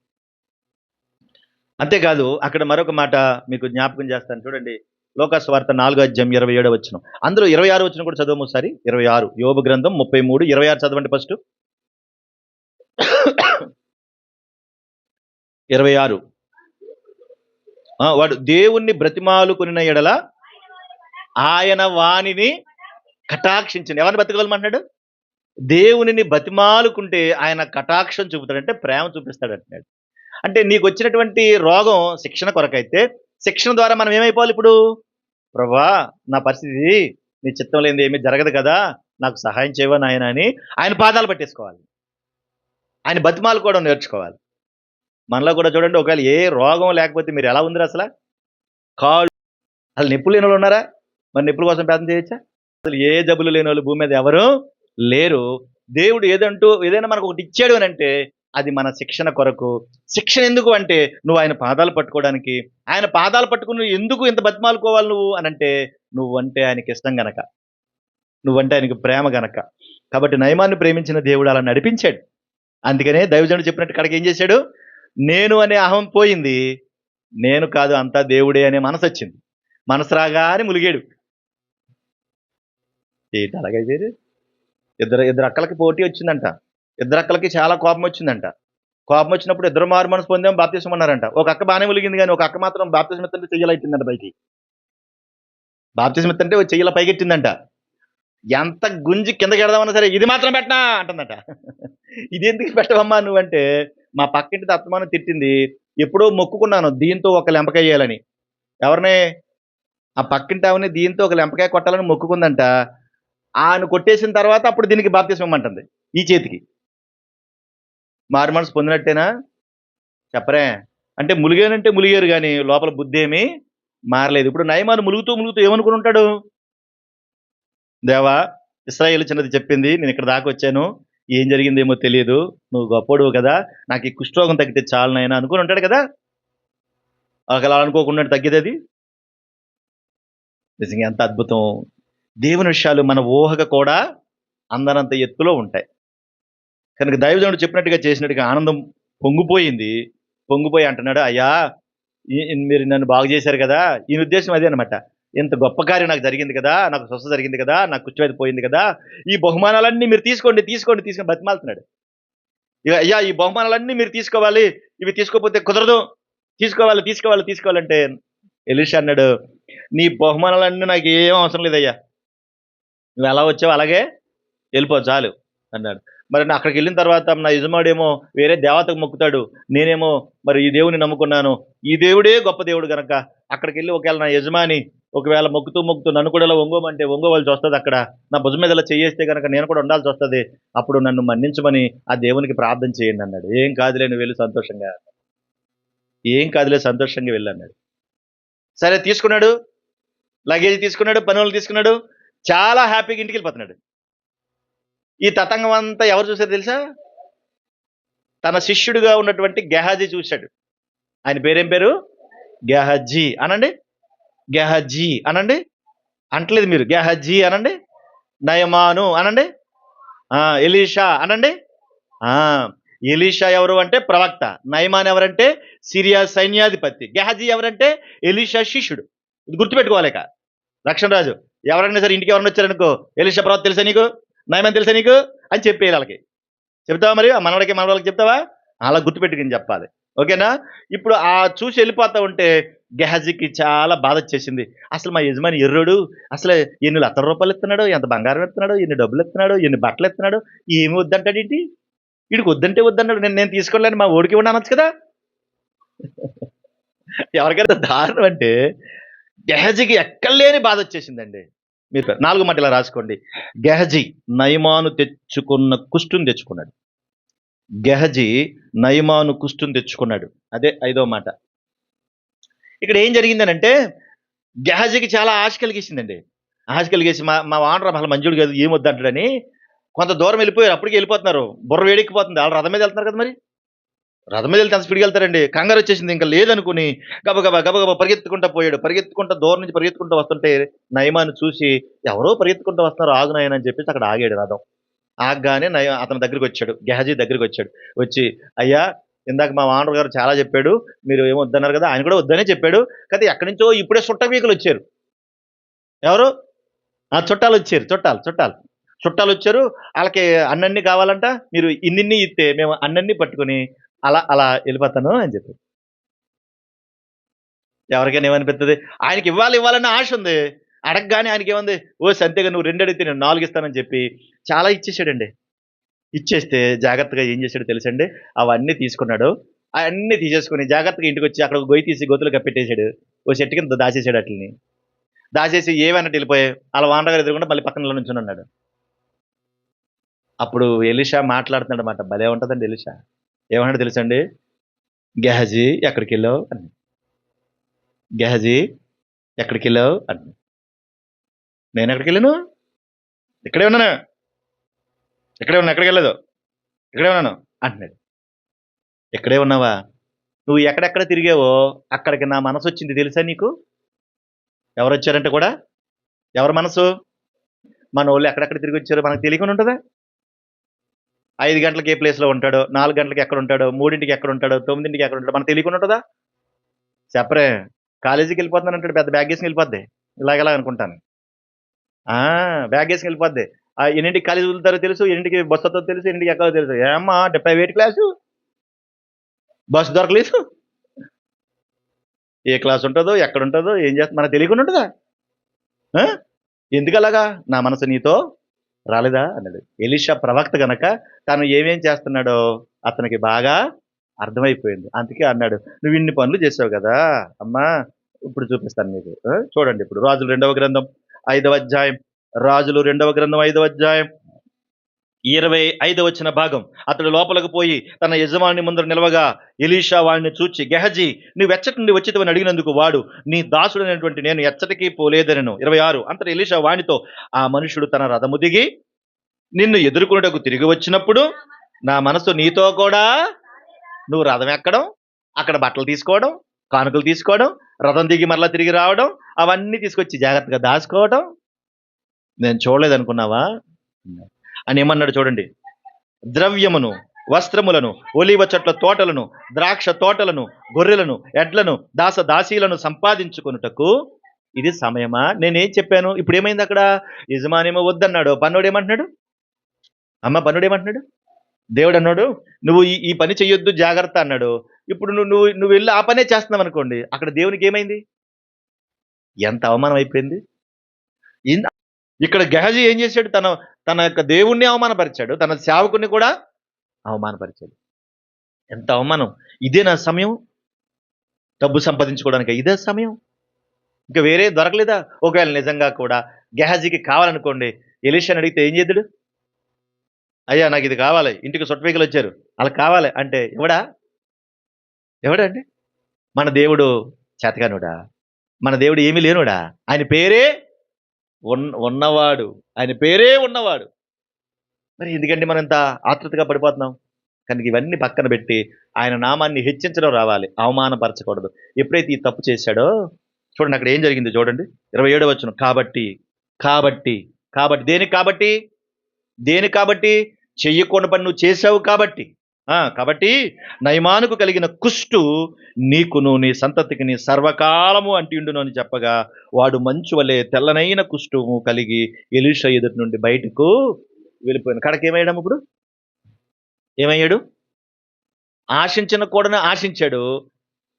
అంతేకాదు అక్కడ మరొక మాట మీకు జ్ఞాపకం చేస్తాను చూడండి. లోకాసు వార్త 4వ అధ్యాయం 27వ వచనం, అందులో 26వ వచనం కూడా చదవము ఒకసారి. 26 యోబు గ్రంథం 33 26 చదవండి ఫస్ట్. 26 వాడు దేవుణ్ణి బ్రతిమాలుకొనిన ఎడల ఆయన వాణిని కటాక్షించండి. ఎవరిని బతకగలమంటున్నాడు? దేవునిని బతిమాలుకుంటే ఆయన కటాక్షం చూపుతాడంటే ప్రేమ చూపిస్తాడు అంటున్నాడు. అంటే నీకు వచ్చినటువంటి రోగం శిక్షణ కొరకైతే శిక్షణ ద్వారా మనం ఏమైపోవాలి? ఇప్పుడు ప్రభా నా పరిస్థితి నీ చిత్తం లేనిది ఏమీ జరగదు కదా, నాకు సహాయం చేయవా నాయన అని ఆయన పాదాలు పట్టేసుకోవాలి. ఆయన బతిమాలుకోవడం నేర్చుకోవాలి. మనలో కూడా చూడండి, ఒకవేళ ఏ రోగం లేకపోతే మీరు ఎలా ఉందిరా అసలు? కాళ్ళు అసలు నొప్పులు లేని వాళ్ళు ఉన్నారా? మరి నొప్పుల కోసం ప్రార్థన చేయొచ్చా? అసలు ఏ జబ్బులు లేని వాళ్ళు భూమి మీద ఎవరు లేరు. దేవుడు ఏదైనా మనకు ఒకటి ఇచ్చాడు అని అంటే అది మన శిక్షణ కొరకు. శిక్షణ ఎందుకు అంటే నువ్వు ఆయన పాదాలు పట్టుకోవడానికి. ఆయన పాదాలు పట్టుకుని ఎందుకు ఇంత బతిమాలుకోవాలి నువ్వు అని అంటే నువ్వంటే ఆయనకి ఇష్టం గనక, నువ్వంటే ఆయనకి ప్రేమ గనక. కాబట్టి నయమాన్ని ప్రేమించిన దేవుడు అలా నడిపించాడు. అందుకనే దైవజనుడు చెప్పినట్టు కడకి ఏం చేశాడు? నేను అనే అహం పోయింది, నేను కాదు అంతా దేవుడే అనే మనసు వచ్చింది. మనసు రాగానే ములిగాడు. ఏంటి అలాగైతే? ఇద్దరు అక్కలకి పోటీ వచ్చిందంట. ఇద్దరు అక్కలకి చాలా కోపం వచ్చిందంట. కోపం వచ్చినప్పుడు ఇద్దరు మారు మనసు పొందాం బాప్తిసం అన్నారంట. ఒక అక్క బాగానే ములిగింది, కానీ ఒక అక్క మాత్రం బాప్తిసం ఎత్తంటే చెయ్యలైతుందంట పైకి. బాప్తిసం ఎత్తంటే చెయ్యల పైకెట్టిందంట. ఎంత గుంజి కిందకి ఎడదామన్నా సరే ఇది మాత్రం పెట్టనా అంటుందట. ఇది ఎందుకు పెట్టవమ్మా నువ్వంటే మా పక్కింటి అత్తమానం తిట్టింది, ఎప్పుడో మొక్కుకున్నాను దీంతో ఒక లెంపకాయ వేయాలని. ఎవరిని? ఆ పక్కింటి ఆమెని దీంతో ఒక లెంపకాయ కొట్టాలని మొక్కుకుందంట. ఆయన కొట్టేసిన తర్వాత అప్పుడు దీనికి బాప్తిసం ఇమ్మంటుంది ఈ చేతికి. మారు మనసు పొందినట్టేనా? చెప్పరే. అంటే ములిగానంటే ములిగారు, కానీ లోపల బుద్ధి ఏమీ మారలేదు. ఇప్పుడు నయమాను ములుగుతూ ఏమనుకుని ఉంటాడు? దేవా ఇశ్రాయేలు చిన్నది చెప్పింది, నేను ఇక్కడ దాకా వచ్చాను, ఏం జరిగిందేమో తెలియదు, నువ్వు గొప్పడు కదా, నాకు ఈ కుష్ఠరోగం తగ్గితే చాలు నాయనా అనుకుని ఉంటాడు కదా. అలా అనుకోకుండా తగ్గేది అది. నిజంగా ఎంత అద్భుతం. దేవుని విషయాలు మన ఊహగా కూడా అందనంత ఎత్తులో ఉంటాయి. కనుక దైవజనుడు చెప్పినట్టుగా చేసినట్టుగా ఆనందం పొంగిపోయి అంటున్నాడు, అయ్యా మీరు నన్ను బాగు చేశారు కదా. ఈయన ఉద్దేశం అదే అనమాట. ఇంత గొప్ప కార్యం నాకు జరిగింది కదా, నాకు స్వస్థ జరిగింది కదా, నాకు కుష్ఠవ్యాధి పోయింది కదా, ఈ బహుమానాలన్నీ మీరు తీసుకొని బతిమాలుతున్నాడు. అయ్యా ఈ బహుమానాలన్నీ మీరు తీసుకోవాలి, ఇవి తీసుకోకపోతే కుదరదు, తీసుకోవాలి తీసుకోవాలి తీసుకోవాలంటే ఎలీషా అన్నాడు, నీ బహుమానాలన్నీ నాకు ఏం అవసరం లేదయ్యా, నువ్వు ఎలా వచ్చావు అలాగే వెళ్ళిపో చాలు అన్నాడు. మరి నా అక్కడికి వెళ్ళిన తర్వాత నా యజమాడేమో వేరే దేవతకు మొక్కుతాడు, నేనేమో మరి ఈ దేవుని నమ్ముకున్నాను, ఈ దేవుడే గొప్ప దేవుడు గనక అక్కడికి వెళ్ళి ఒకవేళ నా యజమాని ఒకవేళ మొక్కుతూ మొక్కుతూ నన్ను కూడా ఇలా ఒంగోమంటే ఒంగోవలసి వస్తుంది, అక్కడ నా భుజం మీద ఇలా చేయేస్తే కనుక నేను కూడా ఉండాల్సి వస్తుంది, అప్పుడు నన్ను మన్నించమని ఆ దేవునికి ప్రార్థన చేయండి అన్నాడు. ఏం కాదులే నువ్వు వెళ్ళి సంతోషంగా, ఏం కాదులే సంతోషంగా వెళ్ళన్నాడు. సరే తీసుకున్నాడు, లగేజ్ తీసుకున్నాడు, పని వాళ్ళు తీసుకున్నాడు, చాలా హ్యాపీగా ఇంటికి వెళ్ళిపోతున్నాడు. ఈ తతంగం అంతా ఎవరు చూశారు తెలుసా? తన శిష్యుడిగా ఉన్నటువంటి గెహాజీ చూశాడు. ఆయన పేరేం పేరు? గెహజీ అనండి, గెహజీ అనండి. అంటలేదు మీరు, గెహజీ అనండి. నయమాను అనండి. ఎలీషా అనండి. ఎలీషా ఎవరు అంటే ప్రవక్త, నయమాన్ ఎవరంటే సిరియా సైన్యాధిపతి, గెహజీ ఎవరంటే ఎలీషా శిష్యుడు. ఇది గుర్తుపెట్టుకోలేక రక్షణ రాజు ఎవరైనా సరే ఇంటికి ఎవరైనా వచ్చారనుకో, ఎలీషా ప్రవక్త తెలుసా నీకు, నయమాన్ తెలుసా నీకు అని చెప్పేయాలి. వాళ్ళకి చెప్తావా? మరి ఆ మనవడికి మనవాళ్ళకి చెప్తావా? అలా గుర్తుపెట్టుకుని చెప్పాలి. ఓకేనా? ఇప్పుడు ఆ చూసి వెళ్ళిపోతా ఉంటే గెహజీకి చాలా బాధ వచ్చేసింది. అసలు మా యజమాని ఎర్రోడు, అసలు ఎన్ని లక్షల రూపాయలు ఇస్తున్నాడు, ఎంత బంగారం ఇస్తున్నాడు, ఎన్ని డబ్బులు ఇస్తున్నాడు, ఎన్ని బట్టలు ఇస్తున్నాడు, ఏమి వద్దంటాడు ఏంటి, వీడికి వద్దంటే వద్దన్నాడు, నేను తీసుకోలేను, మా ఓడికి ఉండి అనొచ్చు కదా. ఎవరికైనా దారుణం అంటే గెహజీకి ఎక్కడలేని బాధ వచ్చేసిందండి. మీరు 4 మాట ఇలా రాసుకోండి. గెహజీ నయమాను తెచ్చుకున్న కుష్టుని తెచ్చుకున్నాడు. గెహజీ నయమాను కుష్టుని తెచ్చుకున్నాడు. అదే 5వ మాట. ఇక్కడ ఏం జరిగిందనంటే గెహజీకి చాలా ఆశ కలిగేసిందండి. ఆశ కలిగేసి మా వానరు అసలు మంజుడు కాదు, ఏం వద్దంటాడని కొంత దూరం వెళ్ళిపోయారు. అప్పటికి వెళ్ళిపోతున్నారు, బుర్ర వేడెక్కిపోతుంది. వాళ్ళు రథం మీద వెళ్తున్నారు కదా, మరి రథం మీద వెళ్తే అంత స్పీడ్కి వెళ్తారండి. కంగారు వచ్చేసింది, ఇంకా లేదనుకుని గబగబా గబగబా పరిగెత్తుకుంటా పోయాడు. పరిగెత్తుకుంటా దూరం నుంచి పరిగెత్తుకుంటూ వస్తుంటే నయమాను చూసి ఎవరో పరిగెత్తుకుంటూ వస్తున్నారు, ఆగునాయని అని చెప్పేసి అక్కడ ఆగాడు రథం. ఆగగానే అతని దగ్గరికి వచ్చాడు, గెహజీ దగ్గరికి వచ్చాడు. వచ్చి, అయ్యా ఇందాక మా వానరు గారు చాలా చెప్పాడు, మీరు ఏమో వద్దన్నారు కదా, ఆయన కూడా వద్దనే చెప్పాడు కదా, ఎక్కడి నుంచో ఇప్పుడే చుట్టమీకలు వచ్చారు. ఎవరు? చుట్టాలు వచ్చారు, చుట్టాలు వచ్చారు. వాళ్ళకి అన్నన్ని కావాలంట, మీరు ఇన్నిన్ని ఇస్తే మేము అన్నన్ని పట్టుకుని అలా అలా వెళ్ళిపోతాను అని చెప్పి. ఎవరికైనా ఏమనిపిస్తుంది? ఆయనకి ఇవ్వాలన్న ఆశ ఉంది. అడగగానే ఆయనకి ఏముంది, ఓ సంతేగా నువ్వు 2 అడిగితే నేను 4 ఇస్తానని చెప్పి చాలా ఇచ్చేసాడండి. ఇచ్చేస్తే జాగ్రత్తగా ఏం చేశాడో తెలుసండి, అవన్నీ తీసుకున్నాడు. అవన్నీ తీసేసుకుని జాగ్రత్తగా ఇంటికి వచ్చి అక్కడ గొయ్యి తీసి గొతులు కప్పెట్టేశాడు. ఓ చెట్టు కింద దాచేసాడు. అట్లని దాచేసి ఏమన్నట్టు వెళ్ళిపోయాయి. వాళ్ళ వానరగారు ఎదురుకుండా మళ్ళీ పక్కన నుంచుని ఉన్నాడు. అప్పుడు ఎలీషా మాట్లాడుతున్నాడు అన్నమాట. భలే ఉంటుందండి ఎలీషా. ఏమన్నాడు తెలుసండి? గెహజీ ఎక్కడికి వెళ్ళావు అని. గెహజీ ఎక్కడికి వెళ్ళావు అని. నేను ఎక్కడికి వెళ్ళాను? ఇక్కడే ఉన్నాను, ఎక్కడికి వెళ్ళలేదు, ఇక్కడే ఉన్నాను అంటున్నాడు. ఇక్కడే ఉన్నావా? నువ్వు ఎక్కడెక్కడ తిరిగావో అక్కడికి నా మనసు వచ్చింది తెలుసా నీకు? ఎవరు వచ్చారంటే కూడా, ఎవరి మనసు? మన వాళ్ళు ఎక్కడెక్కడ తిరిగి వచ్చారో మనకు తెలియకుండా ఉంటుందా? 5 గంటలకు ఏ ప్లేస్లో ఉంటాడో, 4 గంటలకు ఎక్కడ ఉంటాడో, 3ంటికి ఎక్కడ ఉంటాడో, 9ంటికి ఎక్కడ ఉంటాడో మనకు తెలియకుండా ఉంటుందా? చెప్పరే, కాలేజీకి వెళ్ళిపోతున్నాను అంటాడు, పెద్ద బ్యాగ్ వేసుకుని వెళ్ళిపోద్ది. ఇలాగెలా అనుకుంటాను. బ్యాగ్ వేసుకుని వెళ్ళిపోద్ది. ఎన్నింటికి కాలేజీ వదులుతారో తెలుసు, ఎన్నింటికి బస్సు వస్తుందో తెలుసు, ఎన్నింటికి ఎక్కడో తెలుసు. ఏమ్మా అంటే ప్రైవేట్ క్లాసు, బస్సు దొరకలేదు, ఏ క్లాస్ ఉంటుందో ఎక్కడ ఉంటుందో ఏం చేస్తా మనకు తెలియకుండా ఉంటుందా? ఎందుకు అలాగా? నా మనసు నీతో రాలేదా అన్నాడు. ఎలీషా ప్రవక్త గనక తను ఏమేం చేస్తున్నాడో అతనికి బాగా అర్థమైపోయింది. అందుకే అన్నాడు, నువ్వు ఇన్ని పనులు చేసావు కదా అమ్మా, ఇప్పుడు చూపిస్తాను నీకు. చూడండి, ఇప్పుడు రాజులు 2వ గ్రంథం 5వ అధ్యాయం, రాజులు 2వ గ్రంథం 5వ అధ్యాయం 25వ భాగం. అతడు లోపలికి పోయి తన యజమాని ముందర నిలవగా ఎలీషా వాడిని చూచి, గెహజీ నువ్వు ఎచ్చటి నుండి వచ్చితవని అడిగినందుకు వాడు, నీ దాసుడైనటువంటి నేను ఎచ్చటికి పోలేదనెను. 26. అంతట ఎలీషా వానితో, ఆ మనుషుడు తన రథము దిగి నిన్ను ఎదుర్కొనుటకు తిరిగి వచ్చినప్పుడు నా మనసు నీతో కూడా, నువ్వు రథం ఎక్కడం, అక్కడ బట్టలు తీసుకోవడం, కానుకలు తీసుకోవడం, రథం దిగి మరలా తిరిగి రావడం, అవన్నీ తీసుకొచ్చి జాగ్రత్తగా దాచుకోవడం నేను చూడలేదనుకున్నావా అని ఏమన్నాడు చూడండి. ద్రవ్యమును, వస్త్రములను, ఒలీవ చెట్ల తోటలను, ద్రాక్ష తోటలను, గొర్రెలను, ఎడ్లను, దాసీలను సంపాదించుకొనుటకు ఇది సమయమా? నేనేం చెప్పాను? ఇప్పుడు ఏమైంది అక్కడ? యజమానేమో వద్దన్నాడు, పన్నుడు ఏమంటున్నాడు? పన్నుడు ఏమంటున్నాడు? దేవుడు అన్నాడు, నువ్వు ఈ పని చెయ్యొద్దు, జాగ్రత్త అన్నాడు. ఇప్పుడు నువ్వు నువ్వు నువ్వు వెళ్ళి ఆ పనే చేస్తున్నావు అనుకోండి, అక్కడ దేవునికి ఏమైంది? ఎంత అవమానం అయిపోయింది. ఇన్ ఇక్కడ గెహజీ ఏం చేశాడు? తన తన యొక్క దేవుణ్ణి అవమానపరిచాడు. తన సేవకుడిని కూడా అవమానపరిచాడు. ఎంత అవమానం. ఇదేనా సమయం? డబ్బు సంపాదించుకోవడానికా ఇదే సమయం? ఇంక వేరే దొరకలేదా? ఒకవేళ నిజంగా కూడా గెహజీకి కావాలనుకోండి, ఎలీషాని అడిగితే ఏం చేద్దుడు? అయ్యా నాకు ఇది కావాలి, ఇంటికి చుట్టపీకలు వచ్చారు, అలా కావాలి అంటే ఇవ్వడా? ఎవడా అండి? మన దేవుడు చేతగానుడా? మన దేవుడు ఏమీ లేనుడా? ఆయన పేరే ఉన్నవాడు. ఆయన పేరే ఉన్నవాడు. మరి ఎందుకండి మనం ఇంత ఆతృతగా పడిపోతున్నాం? కనుక ఇవన్నీ పక్కన పెట్టి ఆయన నామాన్ని హెచ్చించడం రావాలి, అవమానపరచకూడదు. ఎప్పుడైతే ఈ తప్పు చేశాడో చూడండి, అక్కడ ఏం జరిగింది చూడండి. 27వ వచనం. కాబట్టి కాబట్టి కాబట్టి దేనికి కాబట్టి? దేనికి కాబట్టి? చెయ్యకూడని పని నువ్వు చేశావు కాబట్టి. కాబట్టి నయమానుకు కలిగిన కుష్టు నీకును నీ సంతతికి నీ సర్వకాలము అంటిండును అని చెప్పగా, వాడు మంచు వలె తెల్లనైన కుష్టుము కలిగి ఎలీషా ఎదుటి నుండి బయటకు వెళ్ళిపోయాను. కడకేమయ్యాడు ఇప్పుడు? ఏమయ్యాడు? ఆశించిన కూడనే ఆశించాడు.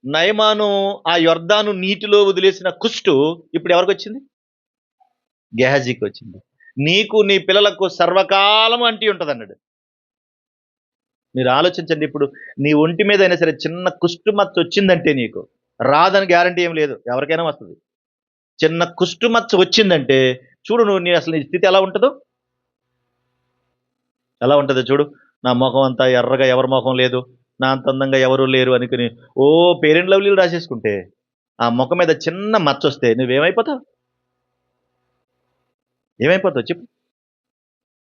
నయమాను ఆ యొర్దాను నీటిలో వదిలేసిన కుష్టు ఇప్పుడు ఎవరికి వచ్చింది? గెహజీకి వచ్చింది. నీకు నీ పిల్లలకు సర్వకాలం అంటి ఉంటుంది అన్నాడు. మీరు ఆలోచించండి, ఇప్పుడు నీ ఒంటి మీద అయినా సరే చిన్న కుష్టు మచ్చ వచ్చిందంటే నీకు రాదని గ్యారంటీ ఏం లేదు, ఎవరికైనా వస్తుంది. చిన్న కుష్టు మచ్చ వచ్చిందంటే చూడు, నువ్వు అసలు నీ స్థితి ఎలా ఉంటుందో, ఎలా ఉంటుందో చూడు. నా ముఖం అంతా ఎర్రగా ఎవరి ముఖం లేదు, నా అంత అందంగా ఎవరు లేరు అనుకుని ఓ పేరెంట్ లవ్లీలు రాసేసుకుంటే ఆ ముఖం మీద చిన్న మచ్చ వస్తే నువ్వేమైపోతావు? ఏమైపోతావు చెప్పు?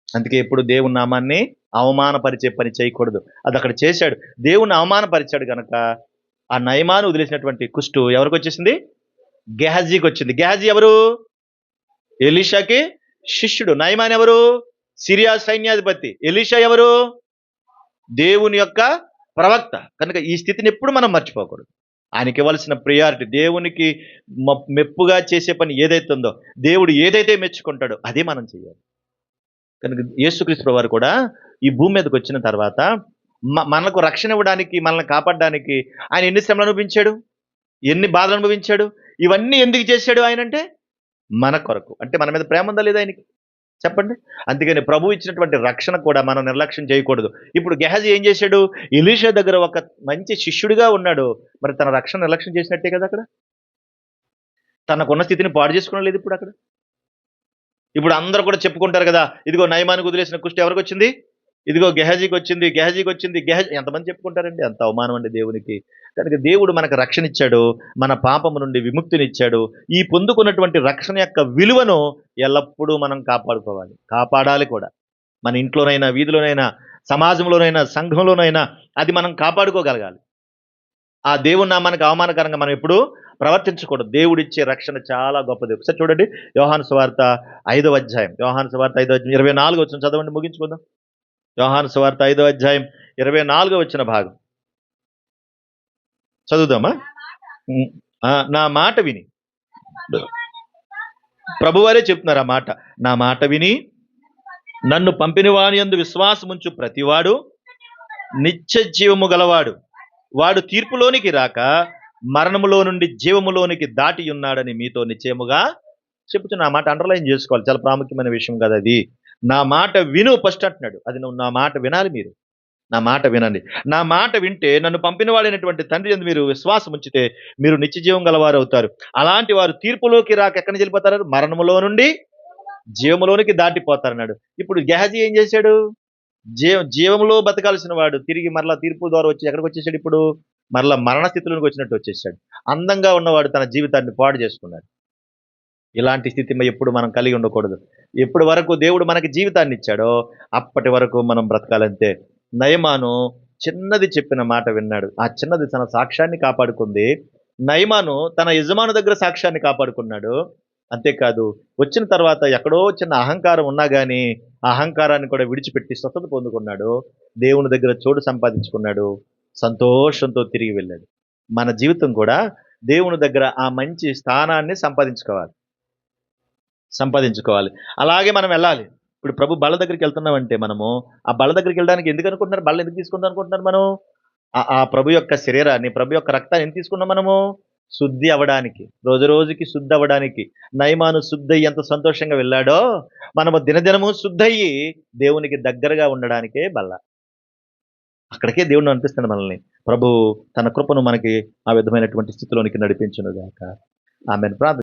అందుకే ఎప్పుడు దేవుని నామాన్ని అవమానపరిచే పని చేయకూడదు. అది అక్కడ చేశాడు, దేవుని అవమానపరిచాడు కనుక ఆ నయమాను వదిలేసినటువంటి కుష్టు ఎవరికి వచ్చేసింది? గెహజీకి వచ్చింది. గెహజీ ఎవరు? ఎలీషాకి శిష్యుడు. నయమాన్ ఎవరు? సిరియా సైన్యాధిపతి. ఎలీషా ఎవరు? దేవుని యొక్క ప్రవక్త. కనుక ఈ స్థితిని ఎప్పుడు మనం మర్చిపోకూడదు. ఆయనకి ఇవ్వాల్సిన ప్రియారిటీ, దేవునికి మెప్పుగా చేసే పని ఏదైతే ఉందో, దేవుడు ఏదైతే మెచ్చుకుంటాడో అదే మనం చేయాలి. కనుక యేసుక్రీస్తు వారు కూడా ఈ భూమి మీదకి వచ్చిన తర్వాత మనకు రక్షణ ఇవ్వడానికి, మనల్ని కాపాడడానికి ఆయన ఎన్ని శ్రమలు అనుభవించాడు, ఎన్ని బాధలు అనుభవించాడు. ఇవన్నీ ఎందుకు చేశాడు ఆయన అంటే? మన కొరకు. అంటే మన మీద ప్రేమ ఉందా లేదా ఆయనకి? చెప్పండి. అందుకని ప్రభు ఇచ్చినటువంటి రక్షణ కూడా మనం నిర్లక్ష్యం చేయకూడదు. ఇప్పుడు గెహజీ ఏం చేశాడు? ఎలీషా దగ్గర ఒక మంచి శిష్యుడిగా ఉన్నాడు. మరి తన రక్షణ నిర్లక్ష్యం చేసినట్టే కదా అక్కడ. తనకున్న స్థితిని పాడు చేసుకోవడం లేదు ఇప్పుడు అక్కడ. ఇప్పుడు అందరూ కూడా చెప్పుకుంటారు కదా, ఇదిగో నయమానికి వదిలేసిన కుష్టి ఎవరికి వచ్చింది? ఇదిగో గెహజీకి వచ్చింది, గెహజీకి వచ్చింది, ఎంతమంది చెప్పుకుంటారండి? అంత అవమానం అండి దేవునికి. కనుక దేవుడు మనకు రక్షణ ఇచ్చాడు, మన పాపము నుండి విముక్తినిచ్చాడు. ఈ పొందుకున్నటువంటి రక్షణ యొక్క విలువను ఎల్లప్పుడూ మనం కాపాడుకోవాలి, కాపాడాలి కూడా. మన ఇంట్లోనైనా, వీధిలోనైనా, సమాజంలోనైనా, సంఘంలోనైనా అది మనం కాపాడుకోగలగాలి. ఆ దేవుని నామానికి అవమానకరంగా మనం ఎప్పుడు ప్రవర్తించకూడదు. దేవుడిచ్చే రక్షణ చాలా గొప్పది. ఒకసారి చూడండి, యోహాను సువార్త 5వ అధ్యాయం. యోహాను సువార్త 5వ అధ్యాయం 24 వచనం చదవండి, ముగించుకుందాం. యోహాను సువార్త 5వ అధ్యాయం 24 వచ్చిన భాగం చదువుదామా? నా మాట విని, ప్రభువారే చెప్తున్నారు ఆ మాట. నా మాట విని నన్ను పంపిన వాని యందు విశ్వాసముంచు ప్రతివాడు నిత్య జీవము గలవాడు. వాడు తీర్పులోనికి రాక మరణములో నుండి జీవములోనికి దాటి ఉన్నాడని మీతో నిశ్చయముగా చెప్పుచున్న. ఆ మాట అండర్లైన్ చేసుకోవాలి, చాలా ప్రాముఖ్యమైన విషయం కదా అది. నా మాట విను ఫస్ట్ అంటున్నాడు. అది నువ్వు నా మాట వినాలి. మీరు నా మాట వినండి. నా మాట వింటే నన్ను పంపిన వాడైనటువంటి తండ్రి యందు మీరు విశ్వాసం ఉంచితే మీరు నిత్య జీవం గలవారు అవుతారు. అలాంటి వారు తీర్పులోకి రాక ఎక్కడి నుంచి వెళ్ళిపోతారు? మరణములో నుండి జీవములోనికి దాటిపోతారన్నాడు. ఇప్పుడు గెహజీ ఏం చేశాడు? జీవంలో బతకాల్సిన వాడు తిరిగి మరలా తీర్పు ద్వారా వచ్చి ఎక్కడికి వచ్చేసాడు? ఇప్పుడు మరలా మరణ స్థితిలోకి వచ్చినట్టు వచ్చేసాడు. అందంగా ఉన్నవాడు తన జీవితాన్ని పాడు చేసుకున్నాడు. ఇలాంటి స్థితి ఎప్పుడు మనం కలిగి ఉండకూడదు. ఎప్పటి వరకు దేవుడు మనకి జీవితాన్ని ఇచ్చాడో అప్పటి వరకు మనం బ్రతకాలంతే. నయమాను చిన్నది చెప్పిన మాట విన్నాడు. ఆ చిన్నది తన సాక్ష్యాన్ని కాపాడుకుంది. నయమాను తన యజమాను దగ్గర సాక్ష్యాన్ని కాపాడుకున్నాడు. అంతేకాదు, వచ్చిన తర్వాత ఎక్కడో చిన్న అహంకారం ఉన్నా కానీ ఆ అహంకారాన్ని కూడా విడిచిపెట్టి స్వస్థత పొందుకున్నాడు. దేవుని దగ్గర చోటు సంపాదించుకున్నాడు. సంతోషంతో తిరిగి వెళ్ళాడు. మన జీవితం కూడా దేవుని దగ్గర ఆ మంచి స్థానాన్ని సంపాదించుకోవాలి. అలాగే మనం వెళ్ళాలి. ఇప్పుడు ప్రభు బల్ల దగ్గరికి వెళ్తున్నామంటే మనము ఆ బల్ల దగ్గరికి వెళ్ళడానికి ఎందుకు అనుకుంటున్నారు? బల్ల ఎందుకు తీసుకుందాం అనుకుంటున్నారు మనం? ఆ ప్రభు యొక్క శరీరాన్ని, ప్రభు యొక్క రక్తాన్ని ఎందుకు తీసుకున్నాం మనము? శుద్ధి అవ్వడానికి, రోజు రోజుకి శుద్ధి అవ్వడానికి. నయమాను శుద్ధయ్యి ఎంత సంతోషంగా వెళ్ళాడో, మనము దినదినము శుద్ధయ్యి దేవునికి దగ్గరగా ఉండడానికే బల్ల. అక్కడికే దేవుడు నడిపిస్తున్నాడు మనల్ని. ప్రభు తన కృపను మనకి ఆ విధమైనటువంటి స్థితిలోనికి నడిపించును గాక. ఆమేన్. ప్రార్థన